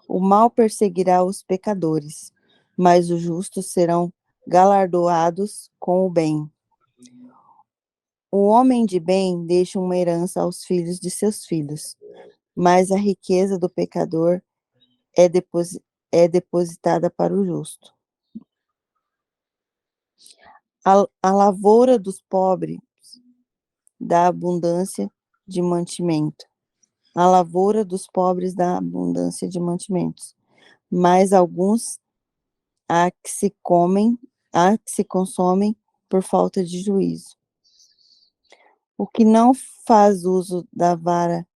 O mal perseguirá os pecadores, mas os justos serão galardoados com o bem. O homem de bem deixa uma herança aos filhos de seus filhos, mas a riqueza do pecador é depositada para o justo. A lavoura dos pobres dá abundância de mantimento. A lavoura dos pobres dá abundância de mantimentos, mas alguns há que se consomem por falta de juízo. O que não faz uso da vara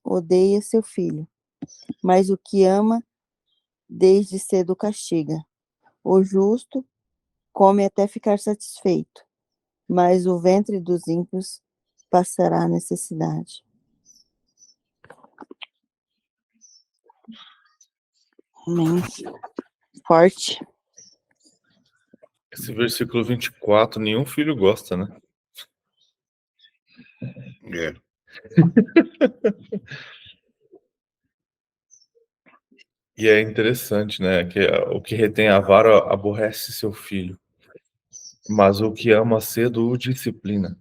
odeia seu filho, mas o que ama desde cedo castiga. O justo come até ficar satisfeito, mas o ventre dos ímpios passará necessidade. Amém. Forte. Esse versículo 24, nenhum filho gosta, né? É. E é interessante, né? Que o que retém a vara aborrece seu filho, mas o que ama cedo o disciplina.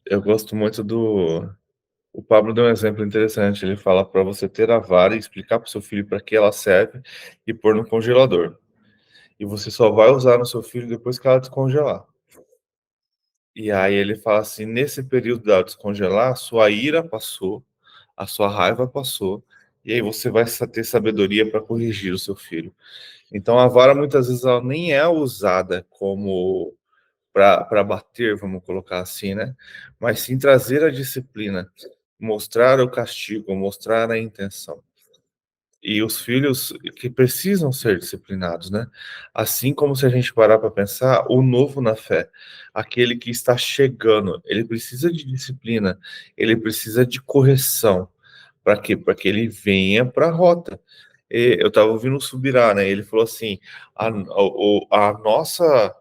Eu gosto muito do. O Pablo deu um exemplo interessante. Ele fala para você ter a vara e explicar para o seu filho para que ela serve e pôr no congelador. E você só vai usar no seu filho depois que ela descongelar. E aí ele fala assim: nesse período da descongelar, a sua ira passou, a sua raiva passou, e aí você vai ter sabedoria para corrigir o seu filho. Então a vara muitas vezes ela nem é usada como para bater, vamos colocar assim, né? Mas sim trazer a disciplina, mostrar o castigo, mostrar a intenção. E os filhos que precisam ser disciplinados, né? Assim como se a gente parar para pensar, o novo na fé, aquele que está chegando, ele precisa de disciplina, ele precisa de correção. Para quê? Para que ele venha para a rota. Eu estava ouvindo o Subirá, né? Ele falou assim: a nossa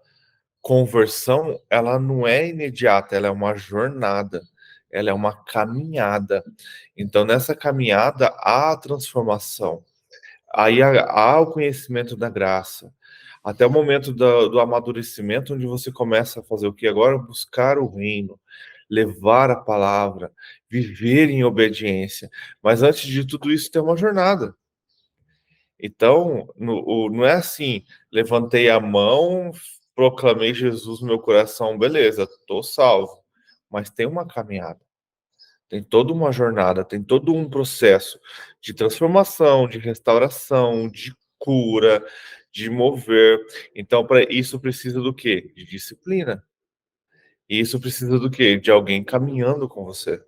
conversão, ela não é imediata, ela é uma jornada, ela é uma caminhada. Então, nessa caminhada, há a transformação, aí há o conhecimento da graça, até o momento do amadurecimento, onde você começa a fazer o que agora? Buscar o reino, levar a palavra, viver em obediência. Mas antes de tudo isso, tem uma jornada. Então, não é assim, levantei a mão, proclamei Jesus no meu coração, beleza, estou salvo. Mas tem uma caminhada, tem toda uma jornada, tem todo um processo de transformação, de restauração, de cura, de mover. Então, para isso precisa do quê? De disciplina. E isso precisa do quê? De alguém caminhando com você.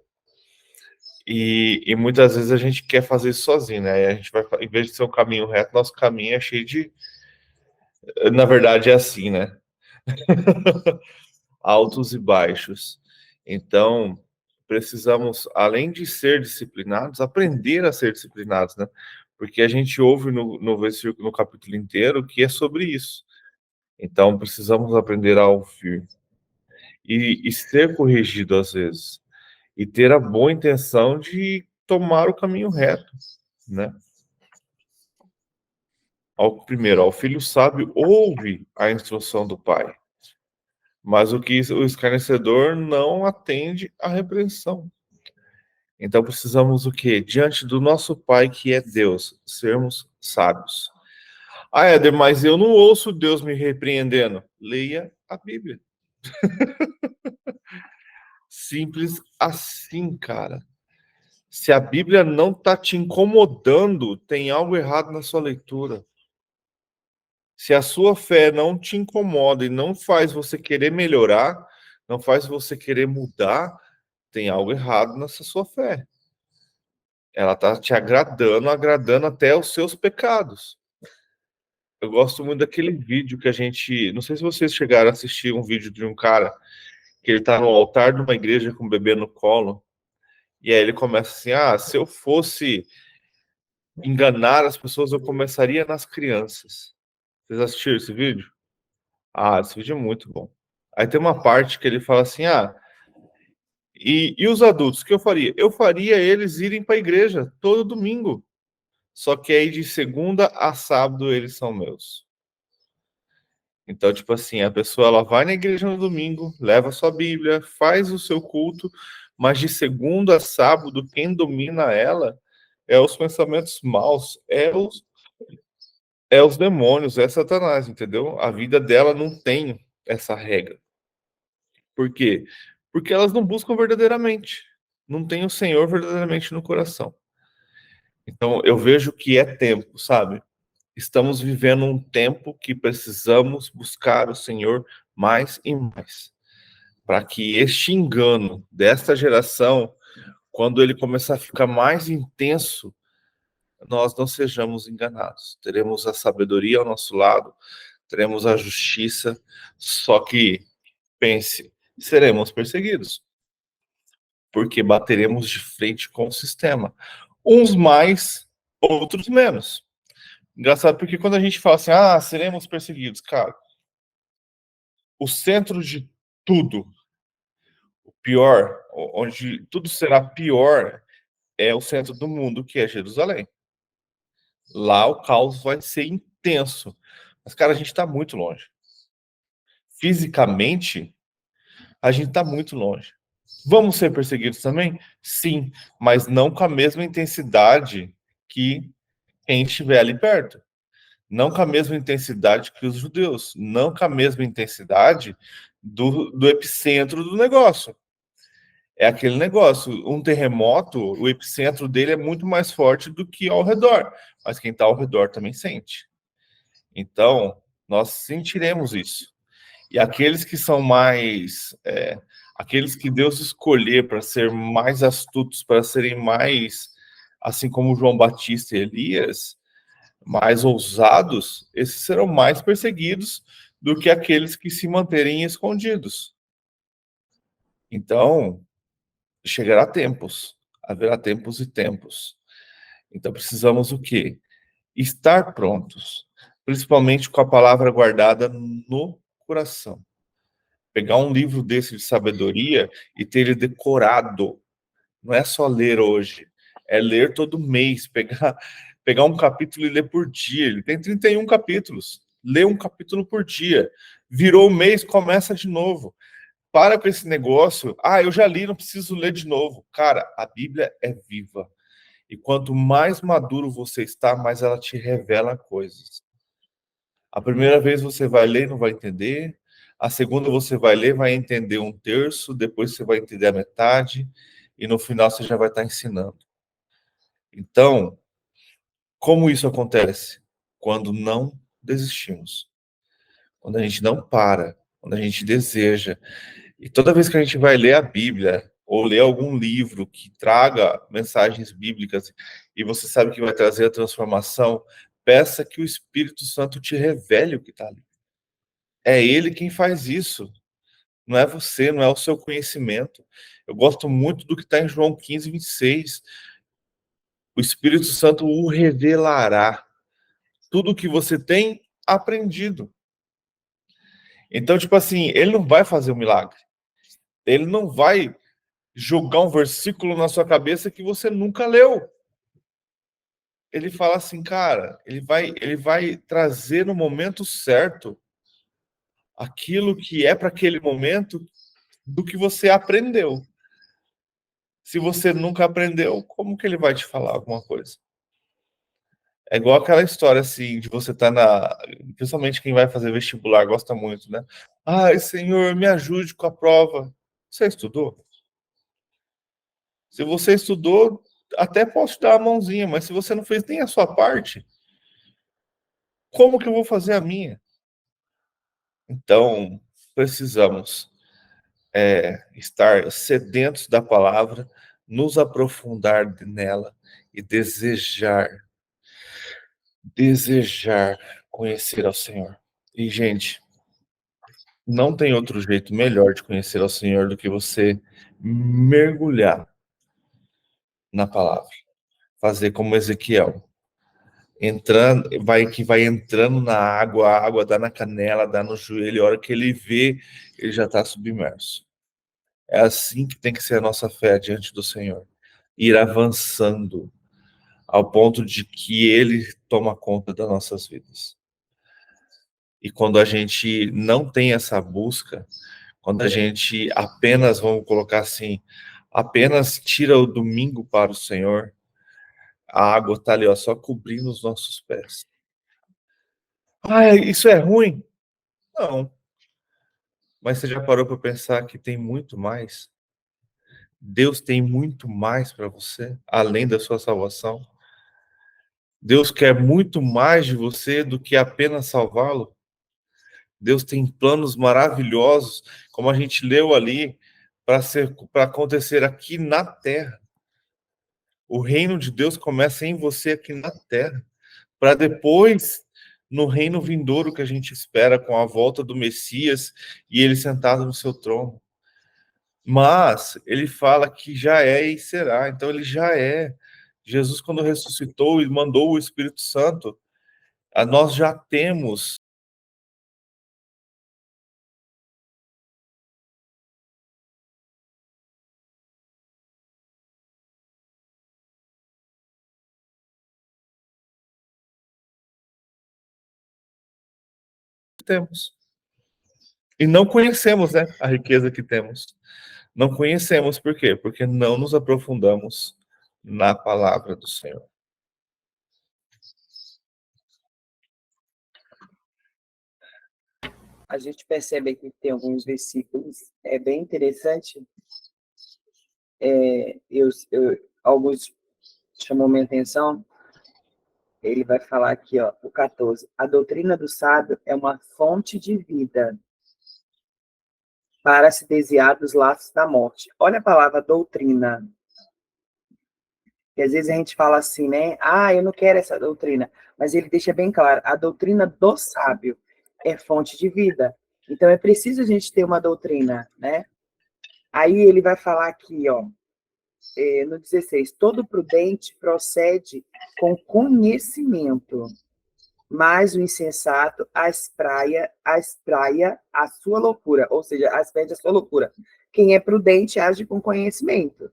E muitas vezes a gente quer fazer isso sozinho, né? A gente vai, em vez de ser um caminho reto, nosso caminho é cheio de. Na verdade, é assim, né? Altos e baixos. Então, precisamos, além de ser disciplinados, aprender a ser disciplinados, né? Porque a gente ouve no versículo, no capítulo inteiro, que é sobre isso. Então, precisamos aprender a ouvir e ser corrigido às vezes. E ter a boa intenção de tomar o caminho reto, né? Primeiro, ao filho sábio ouve a instrução do pai, mas o escarnecedor não atende à repreensão. Então precisamos o quê? Diante do nosso pai, que é Deus, sermos sábios. Ah, Éder, mas eu não ouço Deus me repreendendo. Leia a Bíblia. Simples assim, cara. Se a Bíblia não está te incomodando, tem algo errado na sua leitura. Se a sua fé não te incomoda e não faz você querer melhorar, não faz você querer mudar, tem algo errado nessa sua fé. Ela está te agradando até os seus pecados. Eu gosto muito daquele vídeo que a gente... Não sei se vocês chegaram a assistir um vídeo de um cara que ele está no altar de uma igreja com um bebê no colo, e aí ele começa assim, se eu fosse enganar as pessoas, eu começaria nas crianças. Vocês assistiram esse vídeo? Esse vídeo é muito bom. Aí tem uma parte que ele fala assim, e os adultos, o que eu faria? Eu faria eles irem para a igreja todo domingo. Só que aí de segunda a sábado eles são meus. Então, tipo assim, a pessoa ela vai na igreja no domingo, leva a sua Bíblia, faz o seu culto, mas de segunda a sábado, quem domina ela é os pensamentos maus, é os demônios, é Satanás, entendeu? A vida dela não tem essa regra. Por quê? Porque elas não buscam verdadeiramente. Não tem o Senhor verdadeiramente no coração. Então, eu vejo que é tempo, sabe? Estamos vivendo um tempo que precisamos buscar o Senhor mais e mais. Para que este engano desta geração, quando ele começar a ficar mais intenso, nós não sejamos enganados. Teremos a sabedoria ao nosso lado, teremos a justiça, só que, pense, seremos perseguidos. Porque bateremos de frente com o sistema. Uns mais, outros menos. Engraçado porque quando a gente fala assim, seremos perseguidos, cara, o centro de tudo, o pior, onde tudo será pior, é o centro do mundo, que é Jerusalém. Lá o caos vai ser intenso. Mas, cara, a gente está muito longe. Fisicamente, a gente está muito longe. Vamos ser perseguidos também? Sim, mas não com a mesma intensidade que quem estiver ali perto. Não com a mesma intensidade que os judeus. Não com a mesma intensidade do epicentro do negócio. É aquele negócio, um terremoto, o epicentro dele é muito mais forte do que ao redor, mas quem está ao redor também sente. Então, nós sentiremos isso. E aqueles que são mais, aqueles que Deus escolher para ser mais astutos, para serem mais, assim como João Batista e Elias, mais ousados, esses serão mais perseguidos do que aqueles que se manterem escondidos. Então, chegará tempos, haverá tempos e tempos. Então precisamos o quê? Estar prontos, principalmente com a palavra guardada no coração. Pegar um livro desse de sabedoria e ter ele decorado. Não é só ler hoje, é ler todo mês, pegar um capítulo e ler por dia. Ele tem 31 capítulos. Lê um capítulo por dia. Virou o mês, começa de novo. Para com esse negócio. Eu já li, não preciso ler de novo. Cara, a Bíblia é viva. E quanto mais maduro você está, mais ela te revela coisas. A primeira vez você vai ler, não vai entender. A segunda você vai ler, vai entender um terço. Depois você vai entender a metade. E no final você já vai estar ensinando. Então, como isso acontece? Quando não desistimos. Quando a gente não para. Quando a gente deseja. E toda vez que a gente vai ler a Bíblia, ou ler algum livro que traga mensagens bíblicas, e você sabe que vai trazer a transformação, peça que o Espírito Santo te revele o que está ali. É Ele quem faz isso. Não é você, não é o seu conhecimento. Eu gosto muito do que está em João 15, 26. O Espírito Santo o revelará. Tudo que você tem aprendido. Então, tipo assim, ele não vai fazer um milagre. Ele não vai jogar um versículo na sua cabeça que você nunca leu. Ele fala assim, cara, ele vai trazer no momento certo aquilo que é para aquele momento do que você aprendeu. Se você nunca aprendeu, como que ele vai te falar alguma coisa? É igual aquela história, assim, de você estar principalmente quem vai fazer vestibular gosta muito, né? Ai, Senhor, me ajude com a prova. Você estudou? Se você estudou, até posso te dar a mãozinha, mas se você não fez nem a sua parte, como que eu vou fazer a minha? Então, precisamos estar sedentos da palavra, nos aprofundar nela e desejar conhecer ao Senhor. E, gente, não tem outro jeito melhor de conhecer ao Senhor do que você mergulhar na palavra. Fazer como Ezequiel. Vai entrando na água, a água dá na canela, dá no joelho, a hora que ele vê, ele já está submerso. É assim que tem que ser a nossa fé diante do Senhor. Ir avançando ao ponto de que ele toma conta das nossas vidas. E quando a gente não tem essa busca, quando a gente apenas, vamos colocar assim, apenas tira o domingo para o Senhor, a água está ali, ó, só cobrindo os nossos pés. Isso é ruim? Não. Mas você já parou para pensar que tem muito mais? Deus tem muito mais para você, além da sua salvação. Deus quer muito mais de você do que apenas salvá-lo. Deus tem planos maravilhosos, como a gente leu ali, para acontecer aqui na terra. O reino de Deus começa em você aqui na terra, para depois, no reino vindouro que a gente espera, com a volta do Messias e ele sentado no seu trono. Mas ele fala que já é e será, então ele já é. Jesus, quando ressuscitou e mandou o Espírito Santo, nós já temos. E não conhecemos, né, a riqueza que temos. Não conhecemos, por quê? Porque não nos aprofundamos na palavra do Senhor. A gente percebe aqui que tem alguns versículos, é bem interessante. Alguns chamou minha atenção. Ele vai falar aqui, ó, o 14. A doutrina do sábio é uma fonte de vida para se desviar dos laços da morte. Olha a palavra doutrina. E às vezes a gente fala assim, né? Eu não quero essa doutrina. Mas ele deixa bem claro, a doutrina do sábio é fonte de vida. Então é preciso a gente ter uma doutrina, né? Aí ele vai falar aqui, ó, no 16, todo prudente procede com conhecimento. mas o insensato espraia a sua loucura, ou seja, asperge a sua loucura. Quem é prudente age com conhecimento.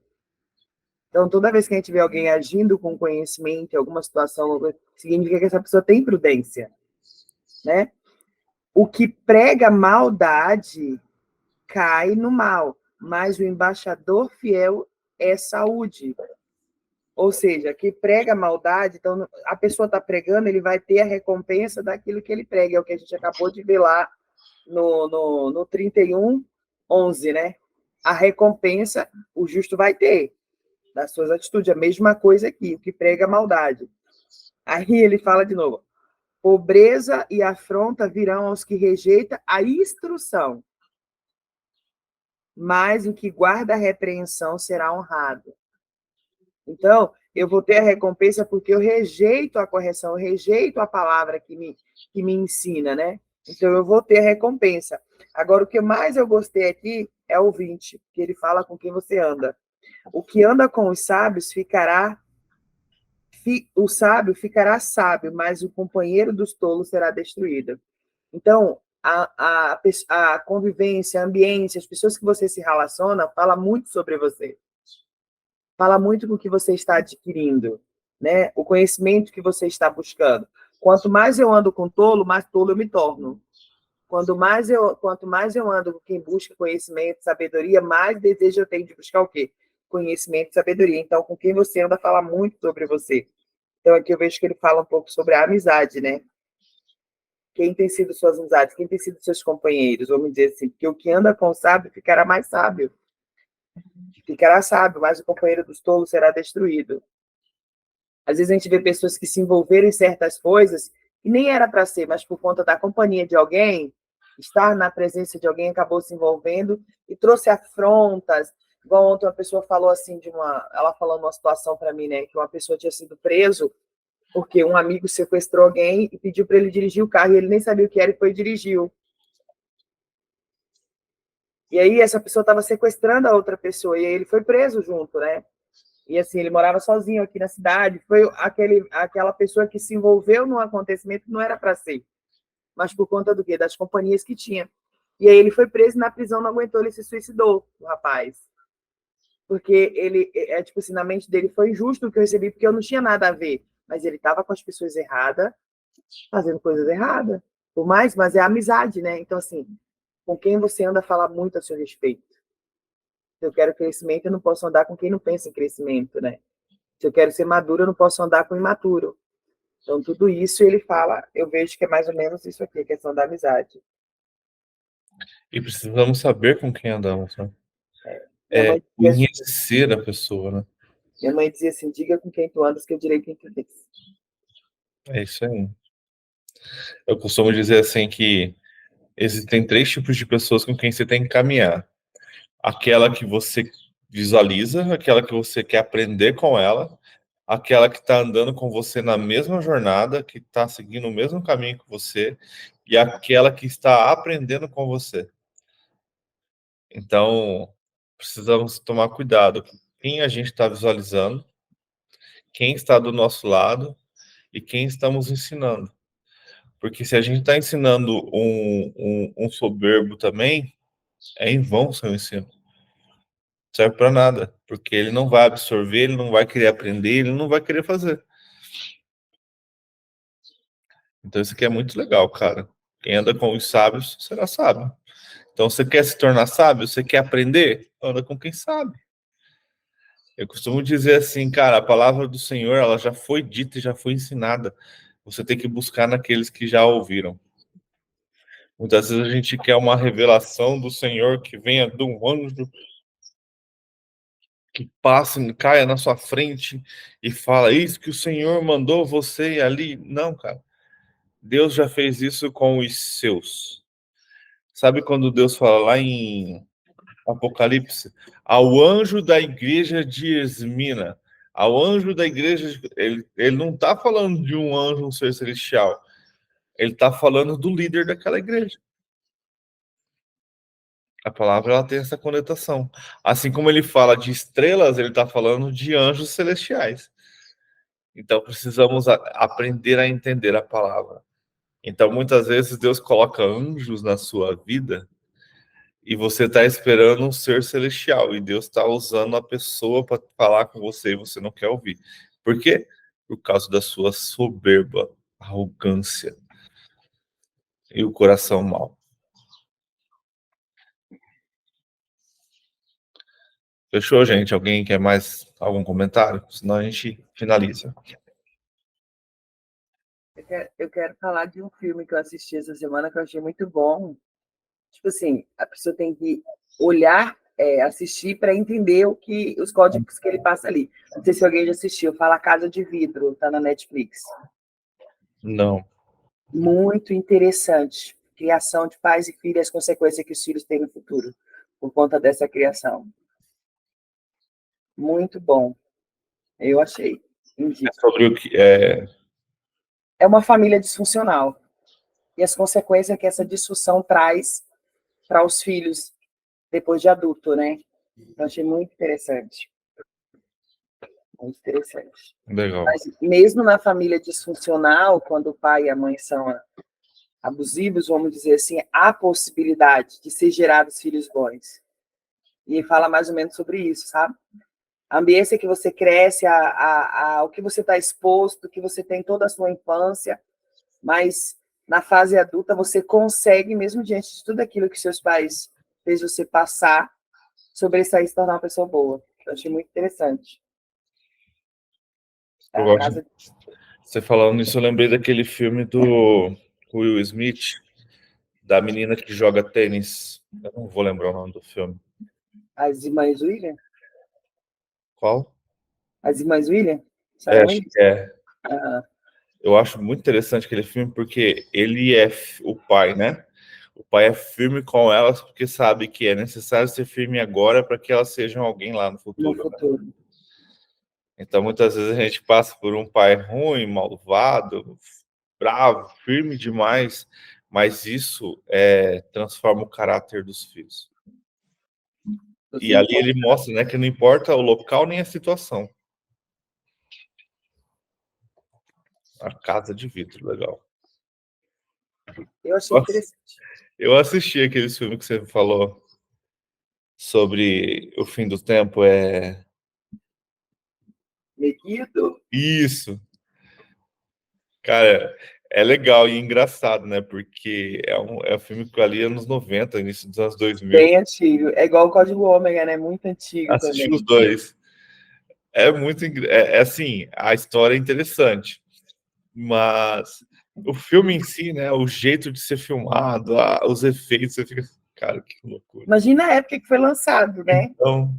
Então, toda vez que a gente vê alguém agindo com conhecimento em alguma situação, significa que essa pessoa tem prudência, né? O que prega maldade cai no mal, mas o embaixador fiel é saúde. Ou seja, que prega maldade, então a pessoa está pregando, ele vai ter a recompensa daquilo que ele prega, é o que a gente acabou de ver lá no 31:11, né? A recompensa o justo vai ter das suas atitudes, a mesma coisa aqui, o que prega maldade. Aí ele fala de novo, pobreza e afronta virão aos que rejeitam a instrução, mas o que guarda a repreensão será honrado. Então, eu vou ter a recompensa porque eu rejeito a correção, eu rejeito a palavra que me ensina, né? Então, eu vou ter a recompensa. Agora, o que mais eu gostei aqui é o 20, que ele fala com quem você anda. O que anda com os sábios o sábio ficará sábio, mas o companheiro dos tolos será destruído. Então, a convivência, a ambiência, as pessoas que você se relaciona, fala muito sobre você. Fala muito do que você está adquirindo, né? O conhecimento que você está buscando. Quanto mais eu ando com tolo, mais tolo eu me torno. Quanto mais eu ando com quem busca conhecimento, sabedoria, mais desejo eu tenho de buscar o quê? Conhecimento e sabedoria. Então, com quem você anda fala muito sobre você. Então, aqui eu vejo que ele fala um pouco sobre a amizade, né? Quem tem sido suas amizades? Quem tem sido seus companheiros? Vamos dizer assim, porque o que anda com o sábio ficará mais sábio. Ficará sábio, mas o companheiro dos tolos será destruído. Às vezes a gente vê pessoas que se envolveram em certas coisas e nem era para ser, mas por conta da companhia de alguém, estar na presença de alguém acabou se envolvendo e trouxe afrontas. Igual ontem uma pessoa falou assim ela falou uma situação para mim, né, que uma pessoa tinha sido preso porque um amigo sequestrou alguém e pediu para ele dirigir o carro e ele nem sabia o que era e foi e dirigiu. E aí essa pessoa estava sequestrando a outra pessoa e aí ele foi preso junto, né? E assim, ele morava sozinho aqui na cidade. Foi aquela pessoa que se envolveu num acontecimento que não era para ser. Mas por conta do quê? Das companhias que tinha. E aí ele foi preso e na prisão não aguentou, ele se suicidou, o rapaz. Porque ele, tipo assim, na mente dele foi injusto o que eu recebi, porque eu não tinha nada a ver. Mas ele estava com as pessoas erradas, fazendo coisas erradas. Por mais, mas é amizade, né? Então, assim, com quem você anda fala muito a seu respeito. Se eu quero crescimento, eu não posso andar com quem não pensa em crescimento, né? Se eu quero ser maduro, eu não posso andar com imaturo. Então, tudo isso ele fala, eu vejo que é mais ou menos isso aqui, a questão da amizade. E precisamos saber com quem andamos, né? Conhecer a pessoa, né? Minha mãe dizia assim, diga com quem tu andas que eu direi quem tu és. É isso aí. Eu costumo dizer assim que existem 3 tipos de pessoas com quem você tem que caminhar. Aquela que você visualiza, aquela que você quer aprender com ela, aquela que está andando com você na mesma jornada, que está seguindo o mesmo caminho que você, e aquela que está aprendendo com você. Então, precisamos tomar cuidado com quem a gente está visualizando, quem está do nosso lado e quem estamos ensinando. Porque se a gente está ensinando um soberbo também, é em vão o seu ensino. Não serve para nada, porque ele não vai absorver, ele não vai querer aprender, ele não vai querer fazer. Então isso aqui é muito legal, cara. Quem anda com os sábios será sábio. Então você quer se tornar sábio? Você quer aprender? Anda com quem sabe. Eu costumo dizer assim, cara, a palavra do Senhor, ela já foi dita e já foi ensinada. Você tem que buscar naqueles que já ouviram. Muitas vezes a gente quer uma revelação do Senhor que venha de um anjo que passe, caia na sua frente e fala isso que o Senhor mandou você ir ali. Não, cara. Deus já fez isso com os seus. Sabe quando Deus fala lá em Apocalipse? Ao anjo da igreja de Esmina. Ao anjo da igreja, ele não está falando de um anjo, um ser celestial. Ele está falando do líder daquela igreja. A palavra ela tem essa conotação. Assim como ele fala de estrelas, ele está falando de anjos celestiais. Então, precisamos aprender a entender a palavra. Então, muitas vezes, Deus coloca anjos na sua vida e você está esperando um ser celestial e Deus está usando a pessoa para falar com você e você não quer ouvir. Por quê? Por causa da sua soberba, arrogância e o coração mau. Fechou, gente? Alguém quer mais algum comentário? Senão a gente finaliza. Eu quero falar de um filme que eu assisti essa semana que eu achei muito bom. Tipo assim, a pessoa tem que olhar, assistir para entender os códigos que ele passa ali. Não sei se alguém já assistiu. Fala Casa de Vidro, tá na Netflix. Não. Muito interessante. Criação de pais e filhos, as consequências que os filhos têm no futuro por conta dessa criação. Muito bom. Eu achei. É sobre o que É uma família disfuncional e as consequências que essa disfunção traz para os filhos depois de adulto, né? Eu achei muito interessante. Muito interessante. Legal. Mas mesmo na família disfuncional, quando o pai e a mãe são abusivos, vamos dizer assim, há possibilidade de ser gerados filhos bons. E fala mais ou menos sobre isso, sabe? A ambiência que você cresce, ao que você está exposto, que você tem toda a sua infância, mas na fase adulta você consegue, mesmo diante de tudo aquilo que seus pais fez você passar, sobressair e se tornar uma pessoa boa. Eu achei muito interessante. Você falando isso, eu lembrei daquele filme do Will Smith, da menina que joga tênis. Eu não vou lembrar o nome do filme. As Irmãs William? Qual? As Irmãs William? Acho que é. Uhum. Eu acho muito interessante aquele filme porque ele é o pai, né? O pai é firme com elas porque sabe que é necessário ser firme agora para que elas sejam alguém lá no futuro. No futuro. Né? Então, muitas vezes a gente passa por um pai ruim, malvado, bravo, firme demais, mas isso transforma o caráter dos filhos. E ali ele mostra, né, que não importa o local nem a situação. A Casa de Vidro, legal. Eu achei interessante. Eu assisti aquele filme que você falou sobre o fim do tempo, Megiddo? Isso. Cara, é legal e engraçado, né? Porque é um filme que ali anos 90, início dos anos 2000. Bem antigo. É igual o Código Ômega, né? Muito antigo Assisti também. os dois. É muito... assim, a história é interessante. Mas o filme em si, né? O jeito de ser filmado, os efeitos, você fica... Cara, que loucura. Imagina a época que foi lançado, né? Então...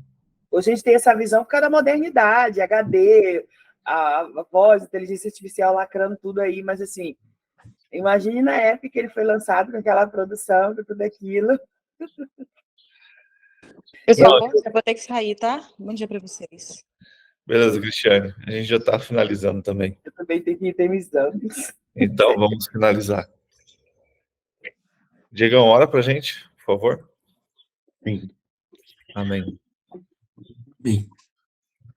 Hoje a gente tem essa visão por causa da modernidade, HD, a voz, a inteligência artificial lacrando tudo aí, mas assim, imagine na época que ele foi lançado, com aquela produção, com tudo aquilo. Pessoal, eu vou ter que sair, tá? Bom dia para vocês. Beleza, Cristiane. A gente já está finalizando também. Eu também tenho que ir ter exames. Então, vamos finalizar. Diegão, ora pra gente, por favor. Sim. Amém. Bem,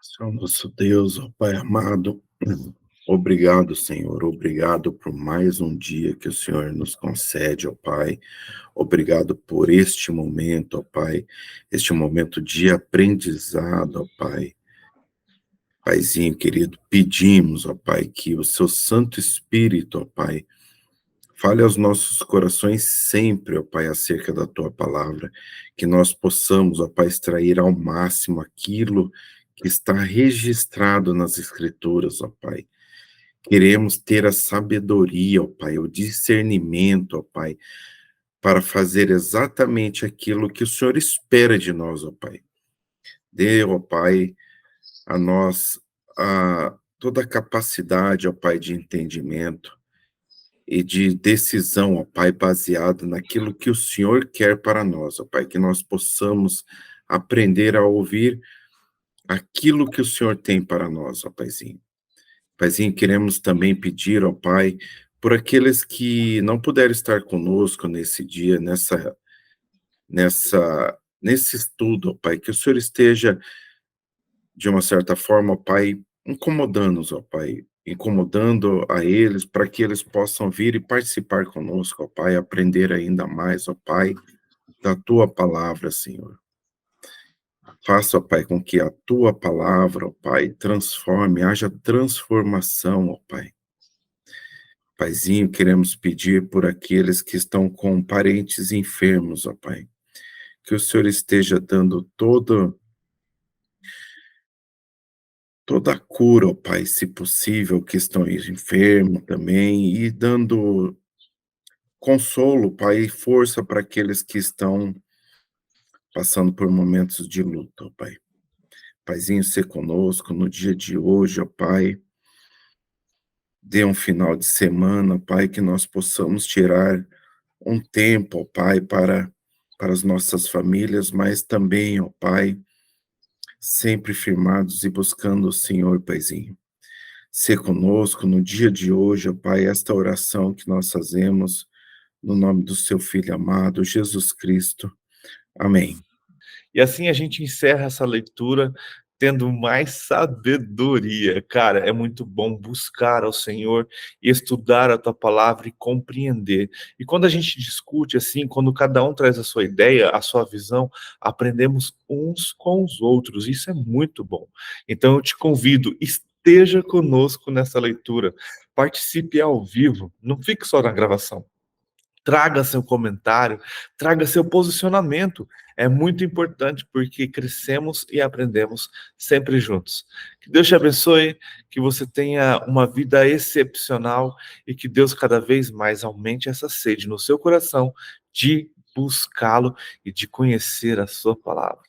Senhor nosso Deus, ó Pai amado, obrigado, Senhor, obrigado por mais um dia que o Senhor nos concede, ó Pai. Obrigado por este momento, ó Pai, este momento de aprendizado, ó Pai. Paizinho querido, pedimos, ó Pai, que o seu Santo Espírito, ó Pai, fale aos nossos corações sempre, ó Pai, acerca da Tua Palavra, que nós possamos, ó Pai, extrair ao máximo aquilo que está registrado nas Escrituras, ó Pai. Queremos ter a sabedoria, ó Pai, o discernimento, ó Pai, para fazer exatamente aquilo que o Senhor espera de nós, ó Pai. Dê, ó Pai, a nós toda a capacidade, ó Pai, de entendimento e de decisão, ó Pai, baseado naquilo que o Senhor quer para nós, ó Pai, que nós possamos aprender a ouvir aquilo que o Senhor tem para nós, ó Paizinho. Paizinho, queremos também pedir, ó Pai, por aqueles que não puderam estar conosco nesse dia, nesse estudo, ó Pai, que o Senhor esteja, de uma certa forma, ó Pai, incomodando-nos, ó Pai, incomodando a eles, para que eles possam vir e participar conosco, ó Pai, aprender ainda mais, ó Pai, da Tua palavra, Senhor. Faça, ó Pai, com que a Tua palavra, ó Pai, transforme, haja transformação, ó Pai. Paizinho, queremos pedir por aqueles que estão com parentes enfermos, ó Pai, que o Senhor esteja dando toda a cura, ó Pai, se possível, que estão enfermos também, e dando consolo, Pai, e força para aqueles que estão passando por momentos de luta, ó Pai. Paizinho, ser conosco no dia de hoje, ó Pai. Dê um final de semana, Pai, que nós possamos tirar um tempo, ó Pai, para as nossas famílias, mas também, ó Pai, sempre firmados e buscando o Senhor, Paizinho. Ser conosco no dia de hoje, ó Pai, esta oração que nós fazemos no nome do Seu Filho amado, Jesus Cristo. Amém. E assim a gente encerra essa leitura tendo mais sabedoria. Cara, é muito bom buscar ao Senhor e estudar a Tua palavra e compreender. E quando a gente discute assim, quando cada um traz a sua ideia, a sua visão, aprendemos uns com os outros. Isso é muito bom. Então eu te convido, esteja conosco nessa leitura. Participe ao vivo, não fique só na gravação. Traga seu comentário, traga seu posicionamento. É muito importante porque crescemos e aprendemos sempre juntos. Que Deus te abençoe, que você tenha uma vida excepcional e que Deus cada vez mais aumente essa sede no seu coração de buscá-lo e de conhecer a sua palavra.